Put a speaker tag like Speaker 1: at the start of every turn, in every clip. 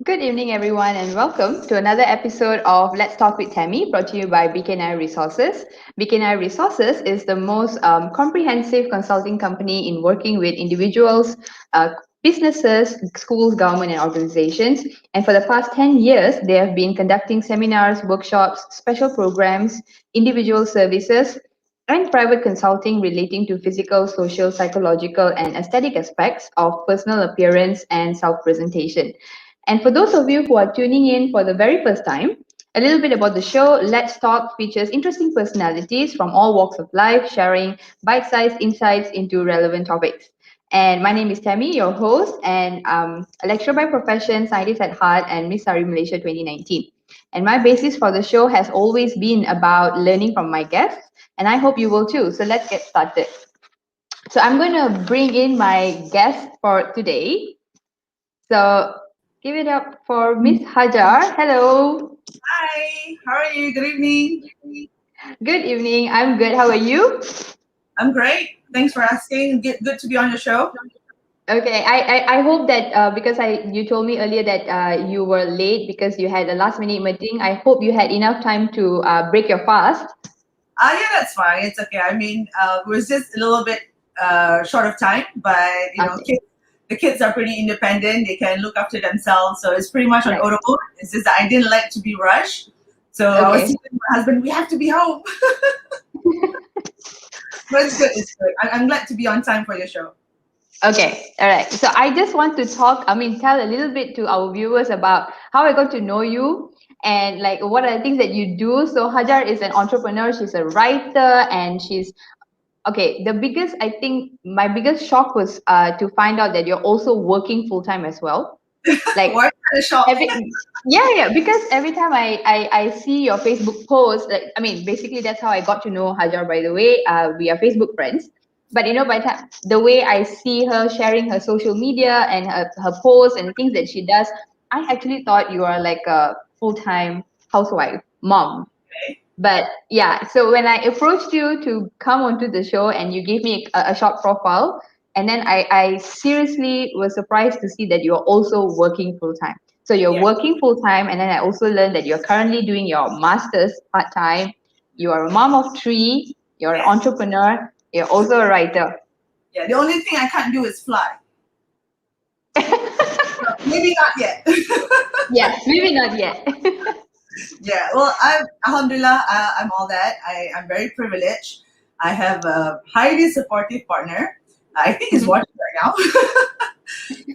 Speaker 1: Good evening, everyone, and welcome to another episode of Let's Talk with Tammy, brought to you by BKNI Resources. BKNI Resources is the most comprehensive consulting company in working with individuals, businesses, schools, government, and organizations. And for the past 10 years, they have been conducting seminars, workshops, special programs, individual services, and private consulting relating to physical, social, psychological, and aesthetic aspects of personal appearance and self presentation. And for those of you who are tuning in for the very first time, a little bit about the show. Let's Talk features interesting personalities from all walks of life, sharing bite sized insights into relevant topics. And my name is Tammy, your host, and a lecturer by profession, scientist at heart, and Miss Sari Malaysia 2019. And my basis for the show has always been about learning from my guests, and I hope you will too. So let's get started. So I'm going to bring in my guest for today. So give it up for Ms Hajar. Hello.
Speaker 2: Hi, how are you? Good evening.
Speaker 1: Good evening. I'm good. How are you?
Speaker 2: I'm great. Thanks for asking. Good to be on your show.
Speaker 1: Okay. I hope that because you told me earlier that you were late because you had a last minute meeting. I hope you had enough time to break your fast.
Speaker 2: Yeah, that's fine. It's okay. I mean, it was just a little bit short of time, but
Speaker 1: Okay.
Speaker 2: the kids are pretty independent. They can look after themselves, so it's pretty much on
Speaker 1: Right.
Speaker 2: audible. It's just that I didn't like to be rushed, so I was
Speaker 1: Okay.
Speaker 2: telling my husband, "We have to be home." But it's good. It's good. I'm glad to be on time for your show.
Speaker 1: Okay. All right. So I just want to tell a little bit to our viewers about how I got to know you and like what are the things that you do. So Hajar is an entrepreneur, she's a writer, and she's okay. The biggest, I think, my biggest shock was to find out that you're also working full time as well. Like
Speaker 2: What kind of shop?
Speaker 1: yeah, because every time I see your Facebook post, like basically that's how I got to know Hajar. By the way, we are Facebook friends. But by the way I see her sharing her social media and her posts and the things that she does, I actually thought you are like a full time housewife mom. But yeah, so when I approached you to come onto the show and you gave me a short profile, and then I seriously was surprised to see that you're also working full time. So you're
Speaker 2: Yeah.
Speaker 1: working full time, and then I also learned that you're currently doing your master's part time. You are a mom of three, you're an
Speaker 2: Yes.
Speaker 1: entrepreneur, you're also a writer.
Speaker 2: Yeah. The only thing I can't do is fly. Maybe not yet.
Speaker 1: Yes, maybe not yet.
Speaker 2: Yeah, well, Alhamdulillah, I'm all that. I'm very privileged. I have a highly supportive partner. I think he's
Speaker 1: Mhm.
Speaker 2: watching right now.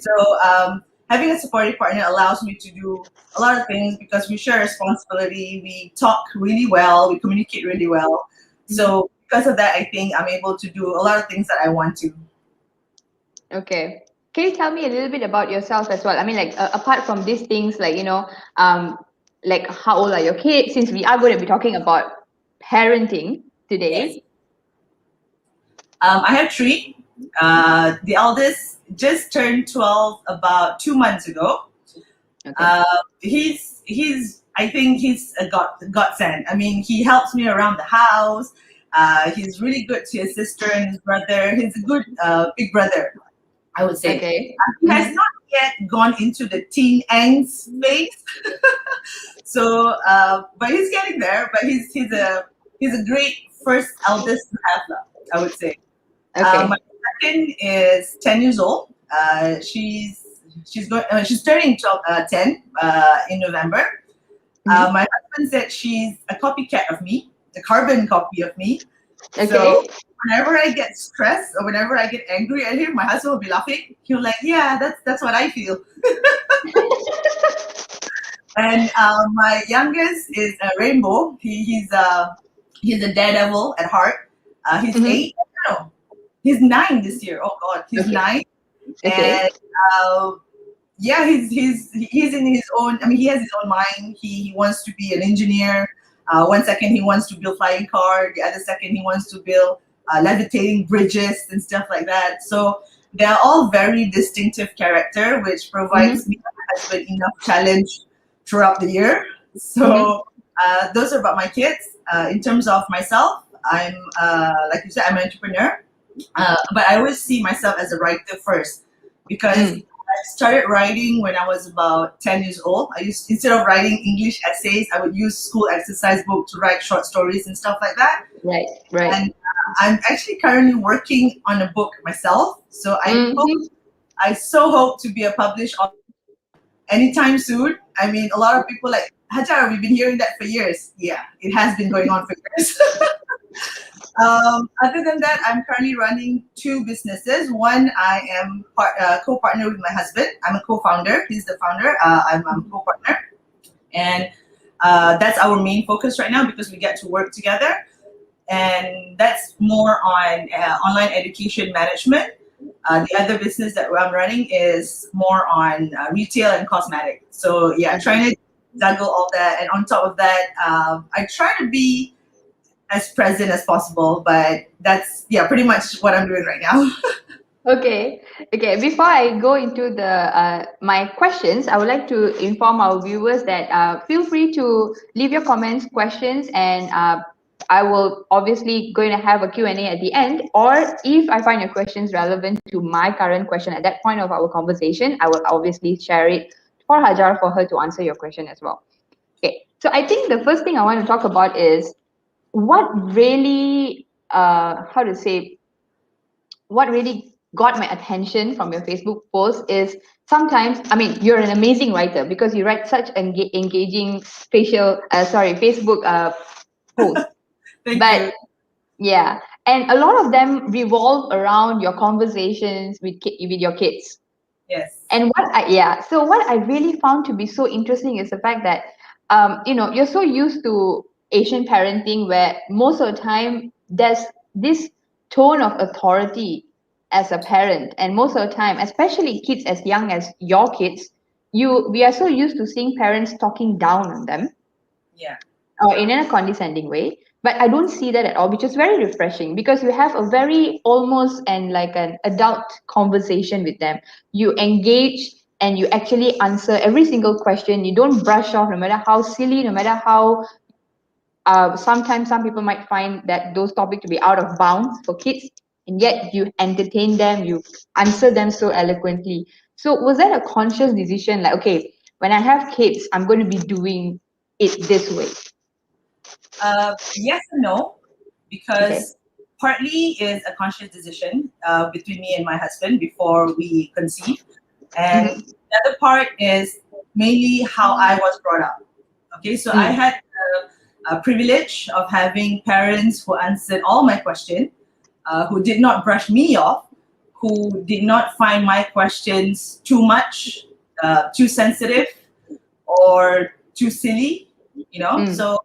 Speaker 2: So, having a supportive partner allows me to do a lot of things because we share responsibility. We talk really well. We communicate really well. So, because of that, I think I'm able to do a lot of things that I want to.
Speaker 1: Okay. Can you tell me a little bit about yourself as well? Like apart from these things, um, like how old are your kids? Since we are going to be talking about parenting
Speaker 2: Yes.
Speaker 1: today.
Speaker 2: I have three. The eldest just turned 12 about 2 months ago.
Speaker 1: Okay.
Speaker 2: Uh, he's I think he's a godsend. I mean, he helps me around the house. He's really good to his sister and his brother. He's a good big brother, I would say.
Speaker 1: Okay.
Speaker 2: He has
Speaker 1: Mm-hmm.
Speaker 2: not yet gone into the teen angst phase, so but he's getting there. But he's a great first eldest to have, I would say. My
Speaker 1: Okay.
Speaker 2: second is 10 years old. She's turning 10 in November.
Speaker 1: Mm-hmm.
Speaker 2: My husband said she's a copycat of me, a carbon copy of me. So
Speaker 1: Okay.
Speaker 2: whenever I get stressed or whenever I get angry at him, my husband will be laughing. He'll be like, "Yeah, that's what I feel." And my youngest is a rainbow. He's a daredevil at heart. He's
Speaker 1: Mm-hmm.
Speaker 2: 8. No, he's 9 this year. Oh God, he's
Speaker 1: Okay.
Speaker 2: 9,
Speaker 1: Okay.
Speaker 2: and uh, yeah, he's in his own. I mean, he has his own mind. He wants to be an engineer. One second he wants to build flying car. The other second he wants to build levitating bridges and stuff like that. So they're all very distinctive character, which provides
Speaker 1: Mm-hmm.
Speaker 2: me and my husband enough challenge throughout the year.
Speaker 1: Mm-hmm.
Speaker 2: So those are about my kids. In terms of myself, I'm like you said, I'm an entrepreneur, but I always see myself as a writer first because
Speaker 1: Mm.
Speaker 2: started writing when I was about 10 years old. I used, instead of writing English essays, I would use school exercise book to write short stories and stuff like that.
Speaker 1: Right, right.
Speaker 2: And I'm actually currently working on a book myself. So
Speaker 1: Mm-hmm.
Speaker 2: I so hope to be a published author anytime soon. I mean, a lot of people like, Hajar, we've been hearing that for years. Yeah, it has been going on for years. Other than that, I'm currently running two businesses. One, I am co-partner with my husband. I'm a co-founder. He's the founder. I'm a co-partner. And that's our main focus right now because we get to work together. And that's more on online education management. The other business that I'm running is more on retail and cosmetic. So yeah, trying to juggle all that. And on top of that, I try to be as present as possible, but that's pretty much what I'm doing right now.
Speaker 1: Okay. Okay. Before I go into the my questions, I would like to inform our viewers that feel free to leave your comments, questions, and I will obviously going to have a Q&A at the end. Or if I find your questions relevant to my current question at that point of our conversation, I will obviously share it for Hajar for her to answer your question as well. Okay. So I think the first thing I want to talk about is what really how to say what really got my attention from your Facebook post is sometimes, I mean, you're an amazing writer because you write such engaging Facebook posts.
Speaker 2: Thank
Speaker 1: But
Speaker 2: you.
Speaker 1: yeah, and a lot of them revolve around your conversations with your kids.
Speaker 2: Yes.
Speaker 1: And so what I really found to be so interesting is the fact that, you're so used to Asian parenting where most of the time there's this tone of authority as a parent, and most of the time, especially kids as young as your kids, we are so used to seeing parents talking down on them
Speaker 2: Yeah.
Speaker 1: or in a condescending way. But I don't see that at all, which is very refreshing because you have a very almost and like an adult conversation with them. You engage and you actually answer every single question. You don't brush off, no matter how silly, no matter how sometimes some people might find that those topics to be out of bounds for kids, and yet you entertain them, you answer them so eloquently. So was that a conscious decision? Like, okay, when I have kids, I'm going to be doing it this way.
Speaker 2: Yes and no,
Speaker 1: Okay.
Speaker 2: because partly is a conscious decision between me and my husband before we conceive, and
Speaker 1: Mm-hmm.
Speaker 2: the other part is mainly how I was brought up. Okay, so I
Speaker 1: Mm.
Speaker 2: had a privilege of having parents who answered all my questions, who did not brush me off, who did not find my questions too much, too sensitive, or too silly.
Speaker 1: Mm.
Speaker 2: So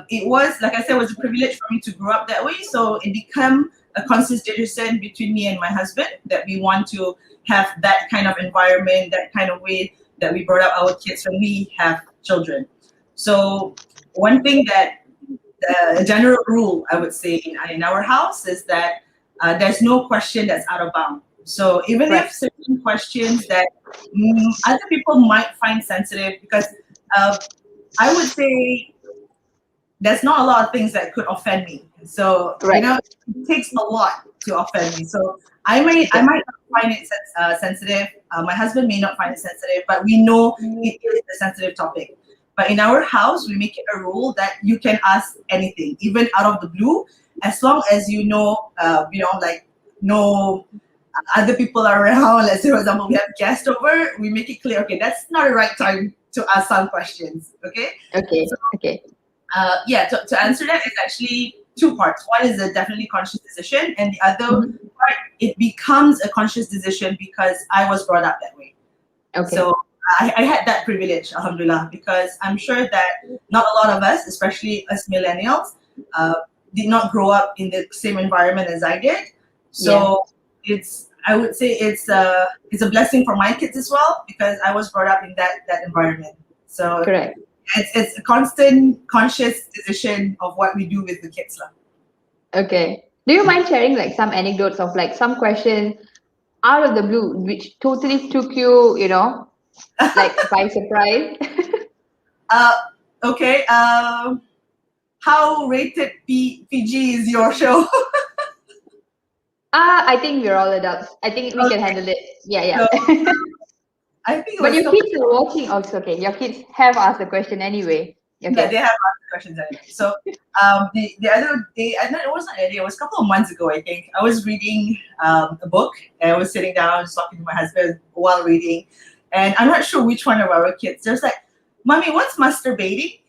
Speaker 2: it was, like I said, was a privilege for me to grow up that way. So it became a conscious decision between me and my husband that we want to have that kind of environment, that kind of way that we brought up our kids when we have children. So one thing that a general rule I would say in our house is that there's no question that's out of bound. So even
Speaker 1: Right.
Speaker 2: if certain questions that other people might find sensitive, because I would say there's not a lot of things that could offend me. So
Speaker 1: Right.
Speaker 2: it takes a lot to offend me. So I
Speaker 1: Okay.
Speaker 2: might not find it sensitive. My husband may not find it sensitive, but we know it is a sensitive topic. But in our house, we make it a rule that you can ask anything, even out of the blue, as long as like no other people are around. Let's say, for example, we have guests over. We make it clear, okay, that's not the right time to ask some questions. Okay.
Speaker 1: Okay. Okay.
Speaker 2: To answer that, it's actually two parts. One is a definitely conscious decision, and the other
Speaker 1: Mhm.
Speaker 2: part, it becomes a conscious decision because I was brought up that way.
Speaker 1: Okay.
Speaker 2: So I had that privilege, alhamdulillah, because I'm sure that not a lot of us, especially us millennials, uh, did not grow up in the same environment as I did.
Speaker 1: Yeah.
Speaker 2: So I would say it's a blessing for my kids as well because I was brought up in that environment. So
Speaker 1: Correct.
Speaker 2: it's a constant conscious decision of what we do with the kids lah.
Speaker 1: Okay. Do you mind sharing like some anecdotes of like some question out of the blue which totally took you, like by surprise?
Speaker 2: uh, okay. How rated PG is your show?
Speaker 1: I think we're all adults. I think we can
Speaker 2: Okay.
Speaker 1: handle it. Yeah,
Speaker 2: So
Speaker 1: yeah.
Speaker 2: I think it
Speaker 1: But
Speaker 2: was
Speaker 1: your
Speaker 2: couple.
Speaker 1: kids are watching also. Okay, your kids have asked the question anyway.
Speaker 2: Yeah, they
Speaker 1: Okay.
Speaker 2: have asked questions anyway. So the other day, and it wasn't a day, it was a couple of months ago, I think. I was reading a book, and I was sitting down just talking to my husband while reading. And I'm not sure which one of our kids. There's like, Mommy, what's masturbating?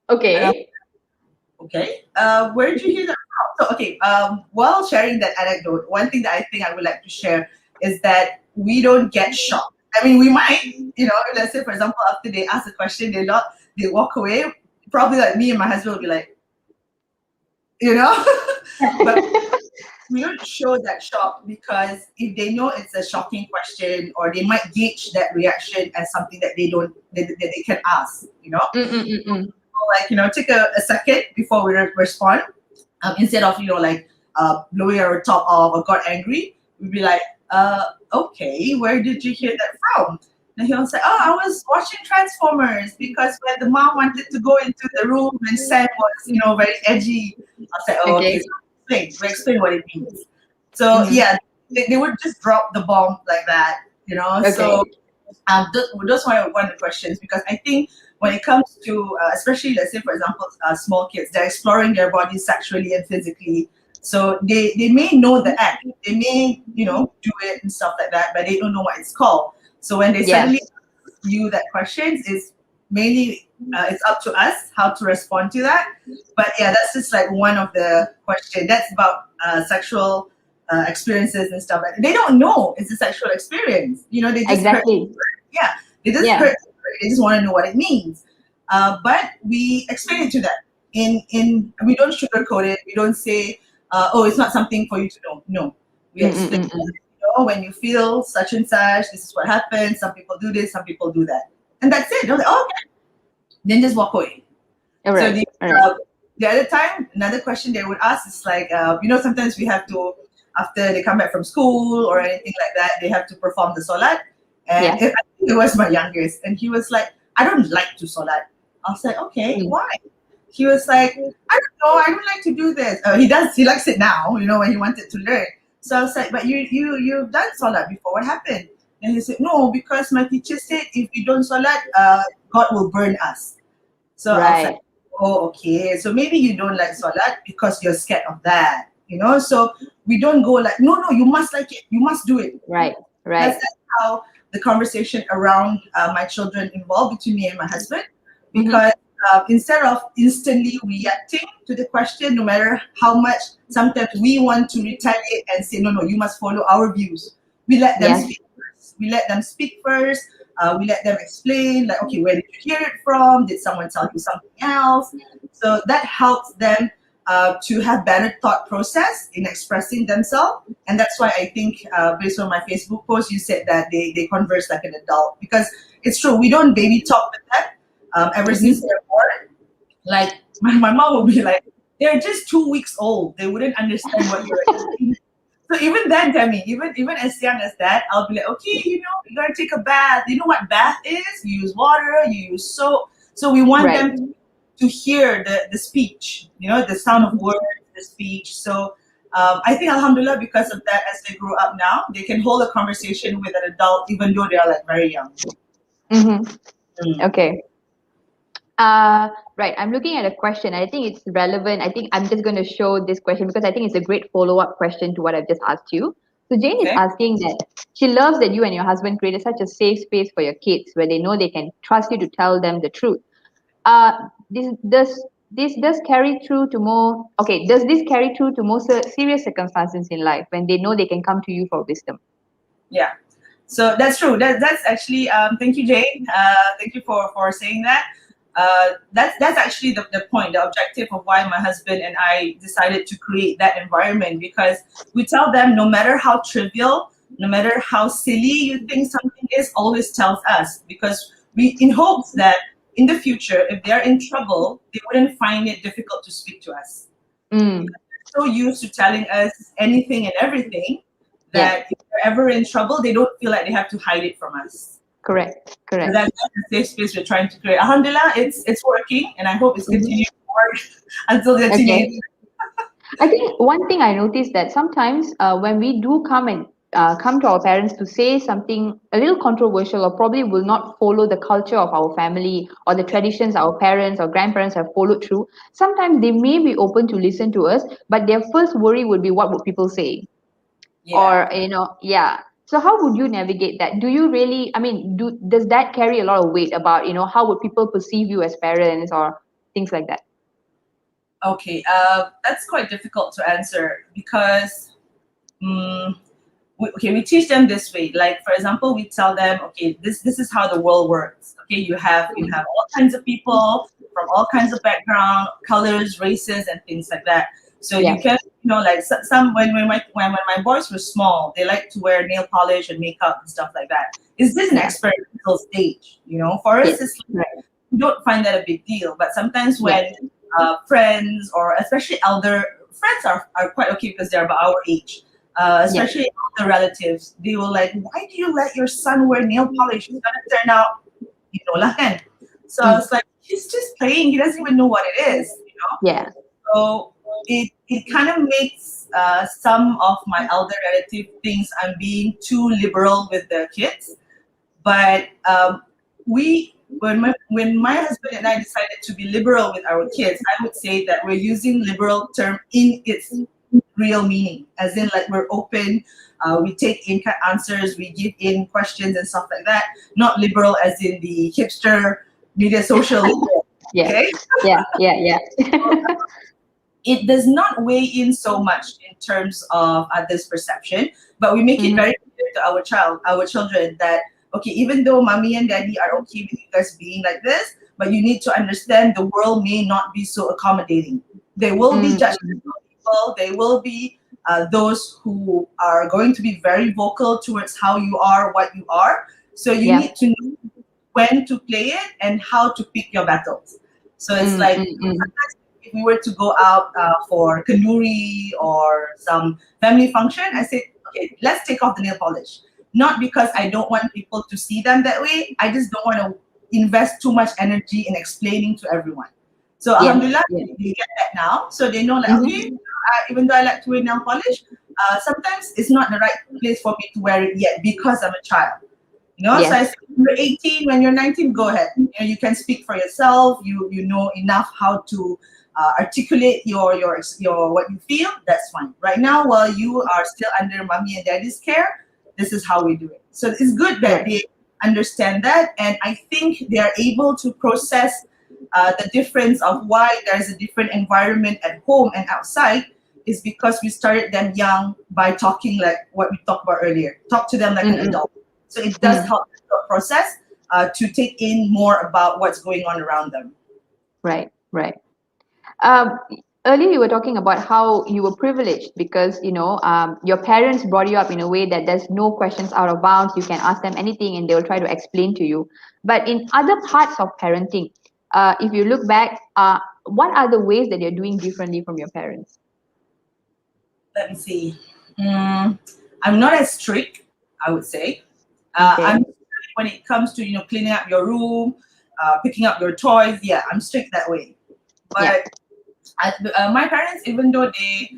Speaker 2: And I'm
Speaker 1: Okay.
Speaker 2: okay. Where did you hear that from? So okay, while sharing that anecdote, one thing that I think I would like to share is that we don't get shocked. I mean, we might, let's say for example, after they ask a question, they walk away. Probably like me and my husband will be like, you know, but we don't show that shock because if they know it's a shocking question, or they might gauge that reaction as something that they don't that they can ask,
Speaker 1: Mm-mm-mm-mm.
Speaker 2: like take a second before we respond, instead of like blowing our top off or got angry. We'd be like, okay, where did you hear that from? And he was like, oh, I was watching Transformers because when the mom wanted to go into the room and Sam was very edgy. I was like, oh, okay,
Speaker 1: Okay.
Speaker 2: so we explain what it means. So
Speaker 1: Mm-hmm.
Speaker 2: yeah, they would just drop the bomb like that,
Speaker 1: Okay.
Speaker 2: so those were one of the questions, because I think when it comes to, especially let's say for example, small kids, they're exploring their bodies sexually and physically. So they may know the act, they may do it and stuff like that, but they don't know what it's called. So when they suddenly
Speaker 1: Yes.
Speaker 2: ask you that question, is mainly it's up to us how to respond to that. But yeah, that's just like one of the questions. That's about sexual experiences and stuff. They don't know it's a sexual experience. They just heard.
Speaker 1: Exactly.
Speaker 2: Yeah, they just
Speaker 1: Yeah.
Speaker 2: heard. They just want to know what it means. But we explain it to them. In we don't sugarcoat it. We don't say, "Oh, it's not something for you to know." No, we explain.
Speaker 1: Mm-mm-mm-mm.
Speaker 2: When you feel such and such, this is what happens. Some people do this, some people do that, and that's it. They're like, "Oh, okay." Then just walk away.
Speaker 1: All
Speaker 2: So
Speaker 1: right. All right.
Speaker 2: the other time, another question they would ask is like, sometimes we have to, after they come back from school or anything like that, they have to perform the solat. And
Speaker 1: Yes.
Speaker 2: I think it was my youngest, and he was like, I don't like to solat. I was like, okay,
Speaker 1: Mm.
Speaker 2: why? He was like, I don't know, I don't like to do this. He likes it now, when he wanted to learn. So I was like, but you've done solat before. What happened? And he said, no, because my teacher said if we don't solat, God will burn us. So I was like,
Speaker 1: Right.
Speaker 2: oh, okay. So maybe you don't like salat because you're scared of that. So we don't go like, no, no, you must like it. You must do it.
Speaker 1: Right. Right.
Speaker 2: That's how the conversation around my children evolved between me and my husband.
Speaker 1: Mm-hmm.
Speaker 2: Because instead of instantly reacting to the question, no matter how much sometimes we want to retaliate and say, no, no, you must follow our views. We let them
Speaker 1: Yes.
Speaker 2: speak first. We let them speak first. We let them explain, like, okay, where did you hear it from? Did someone tell you something else? So that helps them to have better thought process in expressing themselves. And that's why I think, based on my Facebook post, you said that they converse like an adult. Because it's true, we don't baby talk with them ever since
Speaker 1: Mm-hmm.
Speaker 2: they're born. Like, my mom will be like, they're just 2 weeks old. They wouldn't understand what you're saying. So even then, Tammy, even as young as that, I'll be like, okay, you gotta take a bath. You know what bath is? You use water, you use soap. So we want
Speaker 1: Right.
Speaker 2: them to hear the speech, the sound of words, the speech. So I think Alhamdulillah, because of that, as they grow up now, they can hold a conversation with an adult, even though they are like very young.
Speaker 1: Mm-hmm.
Speaker 2: Mm.
Speaker 1: Okay. Right. I'm looking at a question. I think it's relevant. I think I'm just going to show this question because I think it's a great follow-up question to what I've just asked you. So Jane is
Speaker 2: Okay.
Speaker 1: asking that she loves that you and your husband created such a safe space for your kids where they know they can trust you to tell them the truth. Uh, this does carry through to more. Okay, does this carry through to more serious circumstances in life when they know they can come to you for wisdom?
Speaker 2: Yeah. So that's true. That's actually thank you, Jane. Thank you for saying that. That's actually the point, the objective of why my husband and I decided to create that environment, because we tell them no matter how trivial, no matter how silly you think something is, always tells us, because we in hopes that in the future, if they're in trouble, they wouldn't find it difficult to speak to us,
Speaker 1: Mm,
Speaker 2: because they're so used to telling us anything and everything
Speaker 1: yeah,
Speaker 2: that if they're ever in trouble, they don't feel like they have to hide it from us.
Speaker 1: correct,
Speaker 2: So
Speaker 1: correct.
Speaker 2: that's the safe space we're trying to create. Alhamdulillah, it's working, and I hope it's
Speaker 1: Mhm.
Speaker 2: continuing to work until they're
Speaker 1: Okay.
Speaker 2: teenagers.
Speaker 1: I think one thing I noticed that sometimes when we do come and come to our parents to say something a little controversial or probably will not follow the culture of our family or the traditions our parents or grandparents have followed through, sometimes they may be open to listen to us, but their first worry would be what would people say?
Speaker 2: Yeah.
Speaker 1: Or, yeah. So how would you navigate that? Do you really, does that carry a lot of weight about, how would people perceive you as parents or things like that?
Speaker 2: Okay. That's quite difficult to answer because mm we teach them this way. Like for example, we tell them, okay, this is how the world works. Okay, you have all kinds of people from all kinds of background, colors, races, and things like that. So you
Speaker 1: Yes.
Speaker 2: can, like some when my boys were small, they like to wear nail polish and makeup and stuff like that. Is this an
Speaker 1: Yeah.
Speaker 2: experimental stage? For us,
Speaker 1: Yes.
Speaker 2: it's like,
Speaker 1: Right.
Speaker 2: we don't find that a big deal. But sometimes
Speaker 1: Yes.
Speaker 2: when friends or especially elder friends are quite okay because they're about our age,
Speaker 1: Yes.
Speaker 2: especially the relatives, they will like, why do you let your son wear nail polish? It's gonna turn out, lah kan. So I
Speaker 1: Mm.
Speaker 2: was like, he's just playing. He doesn't even know what it is.
Speaker 1: Yeah.
Speaker 2: So it kind of makes some of my elder relative thinks I'm being too liberal with the kids. But we when my husband and I decided to be liberal with our kids, I would say that we're using liberal term in its real meaning, as in like we're open, we take in answers, we give in questions and stuff like that. Not liberal as in the hipster media social liberal.
Speaker 1: Yes.
Speaker 2: Okay,
Speaker 1: Yeah. Yeah. Yeah.
Speaker 2: it does not weigh in so much in terms of others' perception, but we make it
Speaker 1: Mhm.
Speaker 2: very clear to our children that okay, even though mommy and daddy are okay with you guys being like this, but you need to understand the world may not be so accommodating. There will be
Speaker 1: Mm.
Speaker 2: judgmental people. There will be those who are going to be very vocal towards how you are, what you are. So you
Speaker 1: Yeah.
Speaker 2: need to know when to play it and how to pick your battles. So it's
Speaker 1: Mm.
Speaker 2: like
Speaker 1: Mm. Mm.
Speaker 2: sometimes if we were to go out for kanduri or some family function, I say, okay, let's take off the nail polish. Not because I don't want people to see them that way. I just don't want to invest too much energy in explaining to everyone. So
Speaker 1: Yes.
Speaker 2: Alhamdulillah,
Speaker 1: Yes.
Speaker 2: they get that now. So they know like, okay,
Speaker 1: Mhm.
Speaker 2: even though I like to wear nail polish, sometimes it's not the right place for me to wear it yet because I'm a child. So I
Speaker 1: Yes.
Speaker 2: said, when you're 18, when you're 19, go ahead. You can speak for yourself. You know enough how to articulate your what you feel. That's fine. Right now, while you are still under mommy and daddy's care, this is how we do it. So it's good that
Speaker 1: Right.
Speaker 2: they understand that, and I think they are able to process the difference of why there's a different environment at home and outside. Is because we started them young by talking like what we talked about earlier. Talk to them like an
Speaker 1: Mm.
Speaker 2: adult. So it does
Speaker 1: Mm.
Speaker 2: help the process to take in more about what's going on around them.
Speaker 1: Right. Right. Um, Earlier you were talking about how you were privileged because your parents brought you up in a way that there's no questions out of bounds. You can ask them anything and they will try to explain to you. But in other parts of parenting, if you look back, what are the ways that you're doing differently from your parents?
Speaker 2: Let me see. Mm, I'm not as strict, I would say. I'm
Speaker 1: Okay.
Speaker 2: strict when it comes to cleaning up your room, picking up your toys. Yeah, I'm strict that way.
Speaker 1: Yeah.
Speaker 2: But my parents, even though they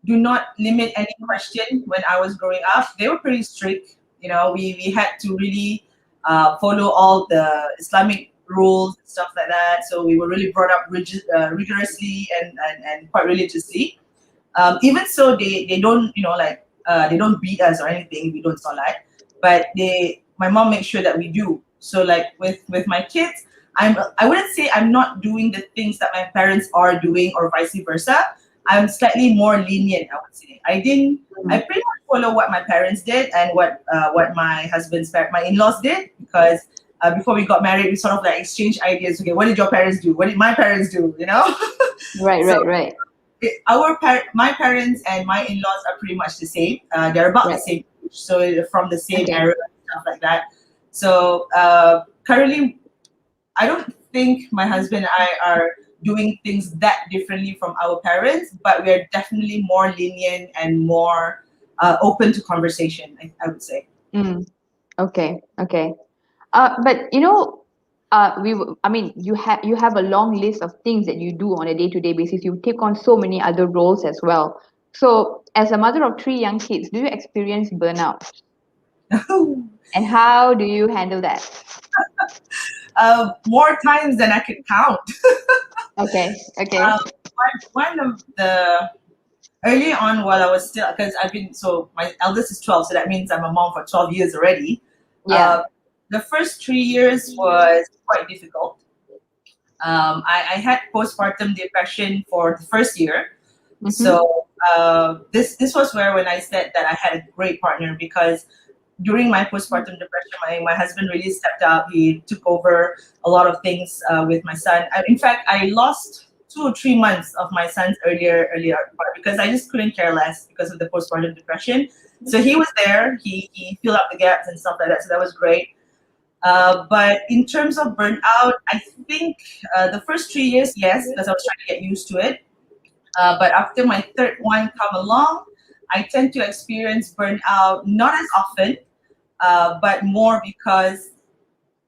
Speaker 2: do not limit any question when I was growing up, they were pretty strict. We had to really follow all the Islamic rules and stuff like that. So we were really brought up rigorously and quite religiously. Even so, they don't like they don't beat us or anything if we don't salat, but my mom makes sure that we do. So like with my kids, I wouldn't say I'm not doing the things that my parents are doing or vice versa. I'm slightly more lenient, I would say. I
Speaker 1: Mm.
Speaker 2: pretty much follow what my parents did and what my my in-laws did, because before we got married, we sort of like exchanged ideas. Okay, what did your parents do? What did my parents do?
Speaker 1: Right.
Speaker 2: So
Speaker 1: Right. Right.
Speaker 2: my parents and my in-laws are pretty much the same. They're about the
Speaker 1: Right.
Speaker 2: same age, so they're from the same
Speaker 1: Okay.
Speaker 2: era and stuff like that. So currently, I don't think my husband and I are doing things that differently from our parents, but we are definitely more lenient and more open to conversation. I would say.
Speaker 1: Mm. Okay. Okay. But you have a long list of things that you do on a day-to-day basis. You take on so many other roles as well. So, as a mother of three young kids, do you experience burnout? And how do you handle that?
Speaker 2: More times than I can count.
Speaker 1: Okay, okay.
Speaker 2: One of the early on, while I was still, because I've been, so my eldest is 12, so that means I'm a mom for 12 years already.
Speaker 1: Yeah.
Speaker 2: The first 3 years was quite difficult. I had postpartum depression for the first year.
Speaker 1: Mm-hmm.
Speaker 2: So this was where when I said that I had a great partner, because during my postpartum depression, my husband really stepped up. He took over a lot of things with my son. In fact, I lost 2 or 3 months of my son's earlier part because I just couldn't care less because of the postpartum depression. So he was there. He filled up the gaps and stuff like that. So that was great. But in terms of burnout, I think the first 3 years, yes, because I was trying to get used to it. But after my third one come along, I tend to experience burnout not as often, but more because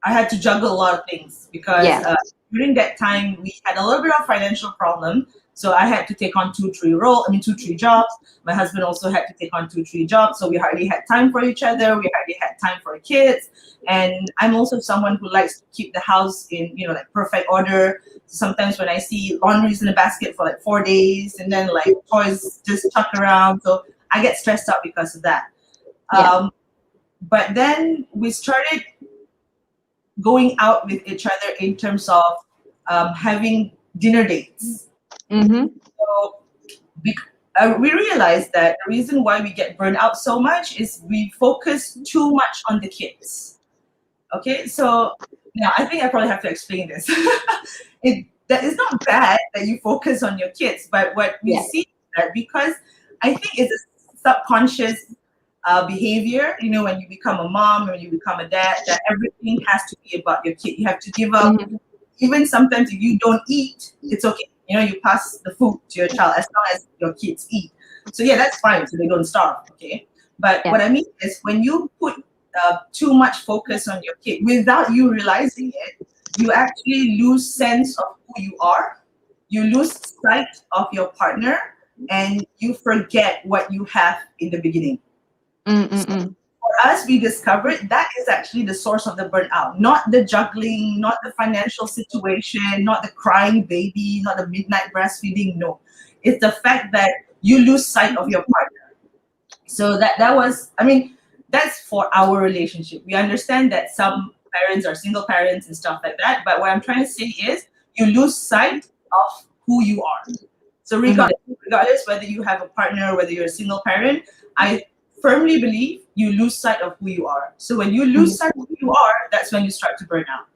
Speaker 2: I had to juggle a lot of things because
Speaker 1: Yeah.
Speaker 2: during that time we had a little bit of financial problem. So I had to take on two, three jobs. My husband also had to take on 2, 3 jobs. So we hardly had time for each other. We hardly had time for kids. And I'm also someone who likes to keep the house in, like perfect order. Sometimes when I see laundries in a basket for like 4 days and then like toys just chuck around. So I get stressed out because of that.
Speaker 1: Yeah.
Speaker 2: But then we started going out with each other in terms of having dinner dates.
Speaker 1: Mm-hmm.
Speaker 2: So we realized that the reason why we get burned out so much is we focus too much on the kids. Okay, so now I think I probably have to explain this. That is not bad that you focus on your kids, but what we
Speaker 1: Yeah.
Speaker 2: see is that because I think it's a subconscious behavior, when you become a mom, when you become a dad, that everything has to be about your kid. You have to give up.
Speaker 1: Mm-hmm.
Speaker 2: Even sometimes if you don't eat, it's okay. You pass the food to your child as long as your kids eat. So yeah, that's fine. So they don't starve. Okay. But
Speaker 1: Yeah.
Speaker 2: what I mean is when you put too much focus on your kid without you realizing it, you actually lose sense of who you are. You lose sight of your partner, and you forget what you have in the beginning.
Speaker 1: Mm-mm-mm.
Speaker 2: For us, we discovered that is actually the source of the burnout, not the juggling, not the financial situation, not the crying baby, not the midnight breastfeeding. No, it's the fact that you lose sight of your partner. So that was, I mean, that's for our relationship. We understand that some parents are single parents and stuff like that, but what I'm trying to say is you lose sight of who you are. So
Speaker 1: Mm-hmm.
Speaker 2: regardless whether you have a partner, whether you're a single parent, I firmly believe you lose sight of who you are. So when you lose sight of who you are, that's when you start to burn out.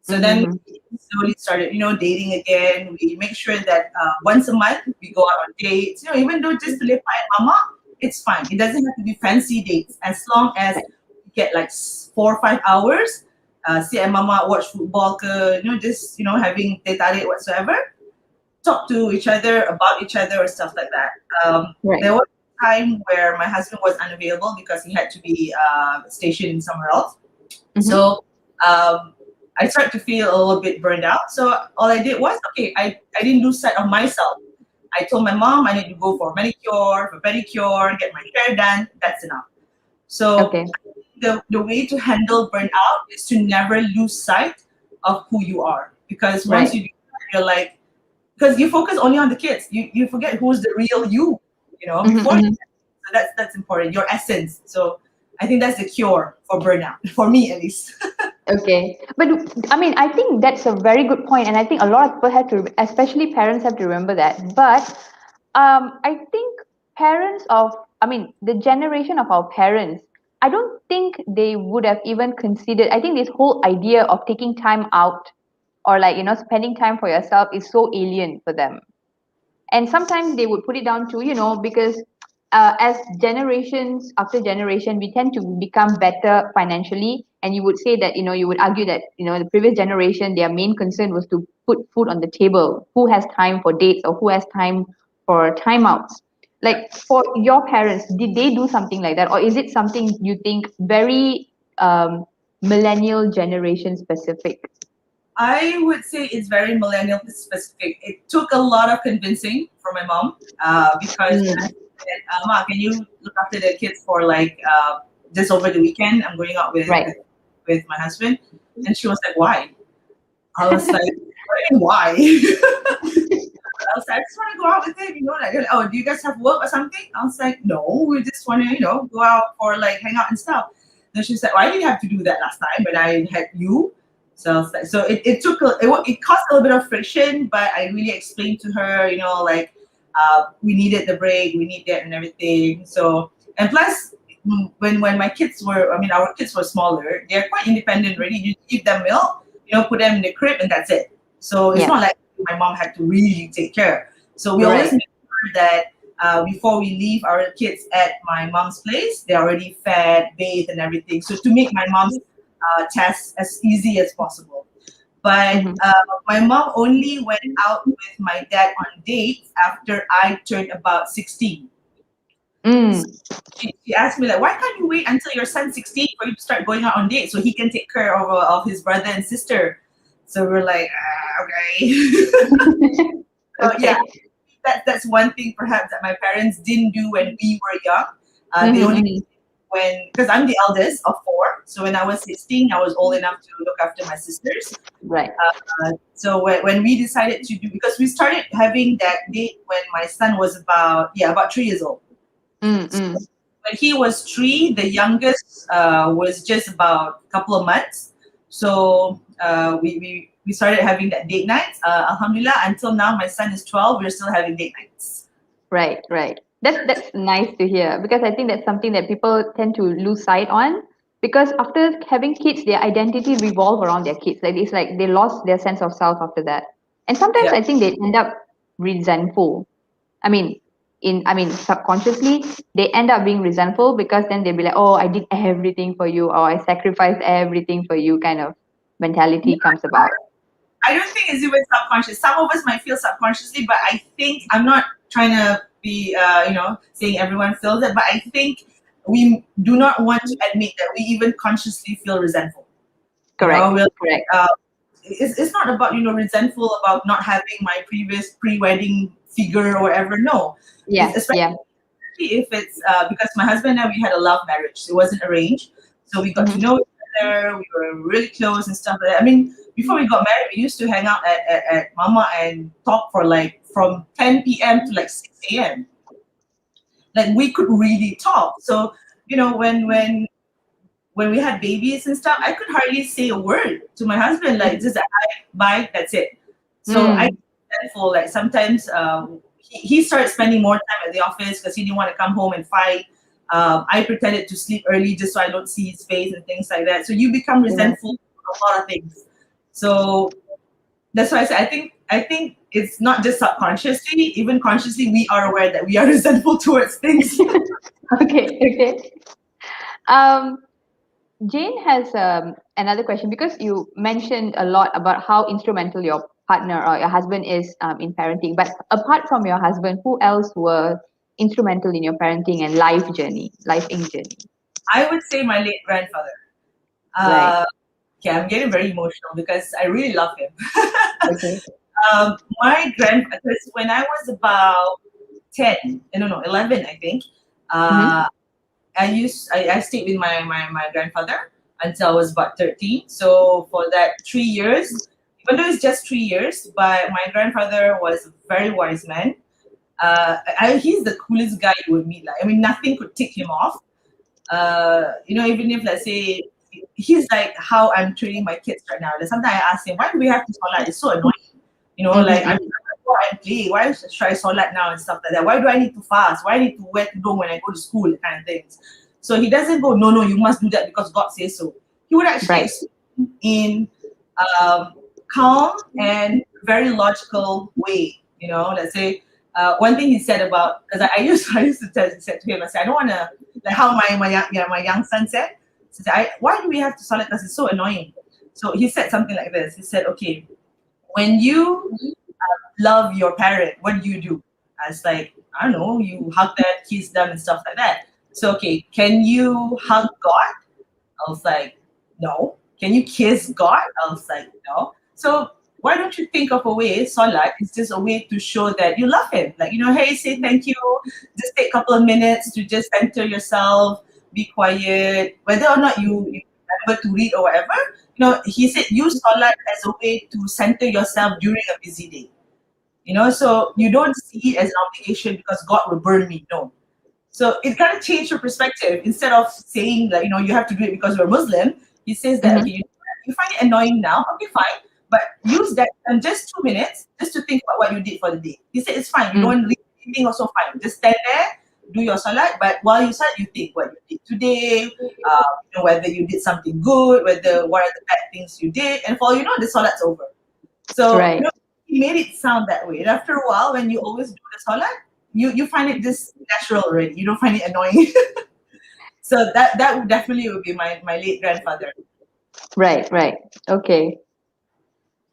Speaker 2: So then
Speaker 1: Mm-hmm.
Speaker 2: we slowly started, dating again. We make sure that once a month we go out on dates. Even though just to live by mama, it's fine. It doesn't have to be fancy dates as long as we get like 4 or 5 hours. See and mama watch football, just having teh tarik whatsoever. Talk to each other about each other or stuff like that.
Speaker 1: Right.
Speaker 2: There was a time where my husband was unavailable because he had to be stationed somewhere else.
Speaker 1: Mm-hmm.
Speaker 2: So I started to feel a little bit burned out. So all I did was, okay, I didn't lose sight of myself. I told my mom I need to go for manicure, for pedicure, get my hair done. That's enough. So
Speaker 1: Okay.
Speaker 2: the way to handle burnout is to never lose sight of who you are. Because once
Speaker 1: Right.
Speaker 2: you do that, you're like, because you focus only on the kids. You forget who's the real you,
Speaker 1: Mm-hmm.
Speaker 2: before.
Speaker 1: Mm-hmm.
Speaker 2: So that's important, your essence. So I think that's the cure for burnout, for me at least.
Speaker 1: Okay, but I mean, I think that's a very good point, and I think a lot of people have to, especially parents, have to remember that. But I think parents of, I mean, the generation of our parents, I don't think they would have even considered. I think this whole idea of taking time out or like spending time for yourself is so alien for them. And sometimes they would put it down to because as generations after generation we tend to become better financially, and you would say that you would argue that the previous generation, their main concern was to put food on the table. Who has time for dates, or who has time for timeouts? Like, for your parents, did they do something like that, or is it something you think very millennial generation specific?
Speaker 2: I would say it's very millennial specific. It took a lot of convincing for my mom because
Speaker 1: Mm.
Speaker 2: Ma, can you look after the kids for like just over the weekend? I'm going out with,
Speaker 1: Right.
Speaker 2: with my husband. And she was like, why? I was like, what do you mean, why? I was like, I just want to go out with him, like, oh, do you guys have work or something? I was like, no, we just want to, go out or like hang out and stuff. Then she said, why did you have to do that last time when I had you? So I was like, so it took, it caused a little bit of friction, but I really explained to her, like, we needed the break, we need that and everything. So, and plus, when my kids were, our kids were smaller, they're quite independent already. You give them milk, put them in the crib and that's it. So it's
Speaker 1: Yeah.
Speaker 2: not like my mom had to really take care. So we always
Speaker 1: Right.
Speaker 2: make sure that before we leave our kids at my mom's place, they're already fed, bathed, and everything. So to make my mom's task as easy as possible. But
Speaker 1: Mm-hmm.
Speaker 2: my mom only went out with my dad on dates after I turned about 16.
Speaker 1: Mm.
Speaker 2: So she asked me like, why can't you wait until your son's 16 for you to start going out on dates so he can take care of his brother and sister? So we're like, okay. So yeah,
Speaker 1: Okay.
Speaker 2: that's one thing perhaps that my parents didn't do when we were young. They
Speaker 1: Mm-hmm,
Speaker 2: only
Speaker 1: mm-hmm.
Speaker 2: because I'm the eldest of four. So when I was 16, I was old enough to look after my sisters.
Speaker 1: Right.
Speaker 2: So when we decided to do, because we started having that date when my son was about 3 years old. So
Speaker 1: Mm-mm.
Speaker 2: when he was three, the youngest was just about a couple of months. So we started having that date nights. Alhamdulillah, until now, my son is 12. We're still having date nights.
Speaker 1: Right, right. That's nice to hear because I think that's something that people tend to lose sight on because after having kids, their identity revolve around their kids. Like it's like they lost their sense of self after that. And sometimes
Speaker 2: Yeah.
Speaker 1: I think they end up resentful. I mean, subconsciously they end up being resentful because then they'll be like, oh, I did everything for you or I sacrificed everything for you kind of mentality comes about.
Speaker 2: I don't think it's even subconscious. Some of us might feel subconsciously, but I think I'm not trying to be, saying everyone feels it, but I think we do not want to admit that we even consciously feel resentful.
Speaker 1: Correct.
Speaker 2: We're
Speaker 1: Correct.
Speaker 2: it's not about resentful about not having my previous pre-wedding figure or whatever. No, it's
Speaker 1: Yeah,
Speaker 2: especially
Speaker 1: yeah.
Speaker 2: if it's because my husband and I, we had a love marriage. It wasn't arranged, so we got to
Speaker 1: Mm-hmm.
Speaker 2: know each other. We were really close and stuff like that. I mean, before we got married, we used to hang out at Mama and talk for like from 10 p.m. to like 6 a.m. Like we could really talk. So when we had babies and stuff, I could hardly say a word to my husband, like just hi, bye, that's it. So I
Speaker 1: Mm,
Speaker 2: thankful like sometimes he started spending more time at the office because he didn't want to come home and fight. I pretended to sleep early just so I don't see his face and things like that. So you become
Speaker 1: yeah.
Speaker 2: resentful for a lot of things. So that's why I think it's not just subconsciously, even consciously, we are aware that we are resentful towards things.
Speaker 1: Okay, okay. Um, Jane has another question because you mentioned a lot about how instrumental your partner or your husband is in parenting. But apart from your husband, who else were instrumental in your parenting and life journey?
Speaker 2: I would say my late grandfather.
Speaker 1: Right.
Speaker 2: Uh, yeah, I'm getting very emotional because I really love him.
Speaker 1: Okay.
Speaker 2: My because when I was about 10, no, no, 11, I think,
Speaker 1: Mm-hmm.
Speaker 2: uh, I stayed with my grandfather until I was about 13. So for that 3 years, even though it's just 3 years, but my grandfather was a very wise man. He's the coolest guy you would meet. Like, I mean, nothing could tick him off. Even if let's say he's like how I'm treating my kids right now. Like, sometimes I ask him, why do we have to solat? It's so annoying. Like I'm
Speaker 1: Mm-hmm.
Speaker 2: trying to go out and play. Why should I solat now and stuff like that? Why do I need to fast? Why I need to wear tudung when I go to school? Kind of things. So he doesn't go, no, no, you must do that because God says so. He would actually
Speaker 1: Right.
Speaker 2: explain in um, calm and very logical way. Let's say one thing he said about because I used to say to him, I said I don't want to like how my young son said. He said, why do we have to solid? Because it's so annoying. So he said something like this. He said, okay, when you love your parent, what do you do? I was like, I don't know, you hug them, kiss them, and stuff like that. So okay, can you hug God? I was like, no. Can you kiss God? I was like, no. So why don't you think of a way, Salat is just a way to show that you love him. Like, hey, say thank you. Just take a couple of minutes to just center yourself, be quiet. Whether or not you remember to read or whatever, he said use Salat as a way to center yourself during a busy day. So you don't see it as an obligation because God will burn me. No. So it kind of changed your perspective. Instead of saying that, you have to do it because you're Muslim, he says that,
Speaker 1: Mm-hmm.
Speaker 2: okay, you find it annoying now, okay, fine. But use that and just 2 minutes just to think about what you did for the day. He said it's fine. You don't read anything, also fine. Just stand there, do your salat. But while you salat, you think what you did today, whether you did something good, what are the bad things you did. And for all you know, the salat's over. So,
Speaker 1: Right.
Speaker 2: he made it sound that way. And after a while, when you always do the salat, you find it just natural already. You don't find it annoying. So that would definitely be my late grandfather.
Speaker 1: Right. Right. Okay.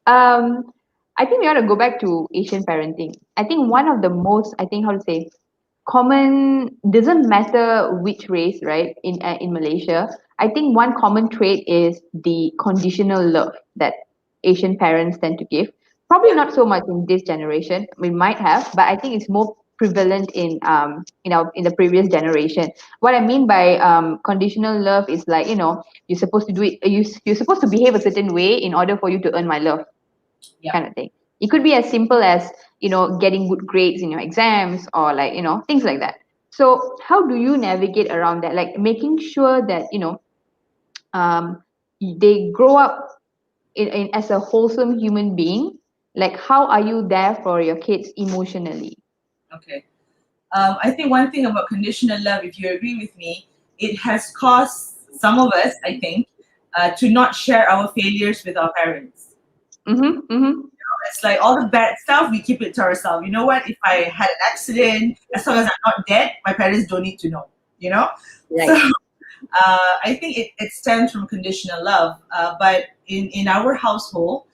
Speaker 1: Um, I think we ought to go back to Asian parenting. I think one of the most, I think, how to say, common, doesn't matter which race, right? In Malaysia, I think one common trait is the conditional love that Asian parents tend to give. Probably
Speaker 2: Yeah,
Speaker 1: not so much in this generation. We might have, but I think it's more prevalent in the previous generation. What I mean by conditional love is like, you're supposed to do it. You're supposed to behave a certain way in order for you to earn my love,
Speaker 2: yeah.
Speaker 1: kind of thing. It could be as simple as, getting good grades in your exams, or like, things like that. So how do you navigate around that? Like making sure that, um, they grow up as a wholesome human being. Like how are you there for your kids emotionally?
Speaker 2: Okay. I think one thing about conditional love, if you agree with me, it has caused some of us, I think, to not share our failures with our parents.
Speaker 1: Mm-hmm, mm-hmm.
Speaker 2: It's like all the bad stuff, we keep it to ourselves. You know what? If I had an accident, as long as I'm not dead, my parents don't need to know, you know? So
Speaker 1: Right.
Speaker 2: I think it stems from conditional love. But in our household,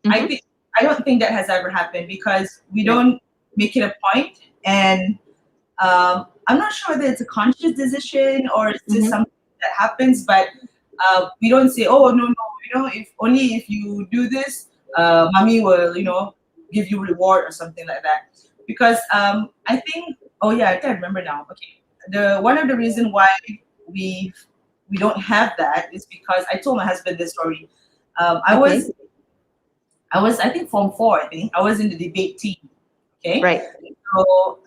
Speaker 2: I
Speaker 1: Mm-hmm,
Speaker 2: think I don't think that has ever happened because we
Speaker 1: right.
Speaker 2: don't make it a point, and I'm not sure whether it's a conscious decision or it's just
Speaker 1: Mm-hmm,
Speaker 2: something that happens, but we don't say, oh, no, no, if only if you do this, mommy will, give you reward or something like that. Because I think, oh yeah, I can remember now. Okay, the one of the reason why we we don't have that is because I told my husband this story. Um, I
Speaker 1: okay.
Speaker 2: was I was, I think, form four. I think I was in the debate team. Okay,
Speaker 1: Right.
Speaker 2: so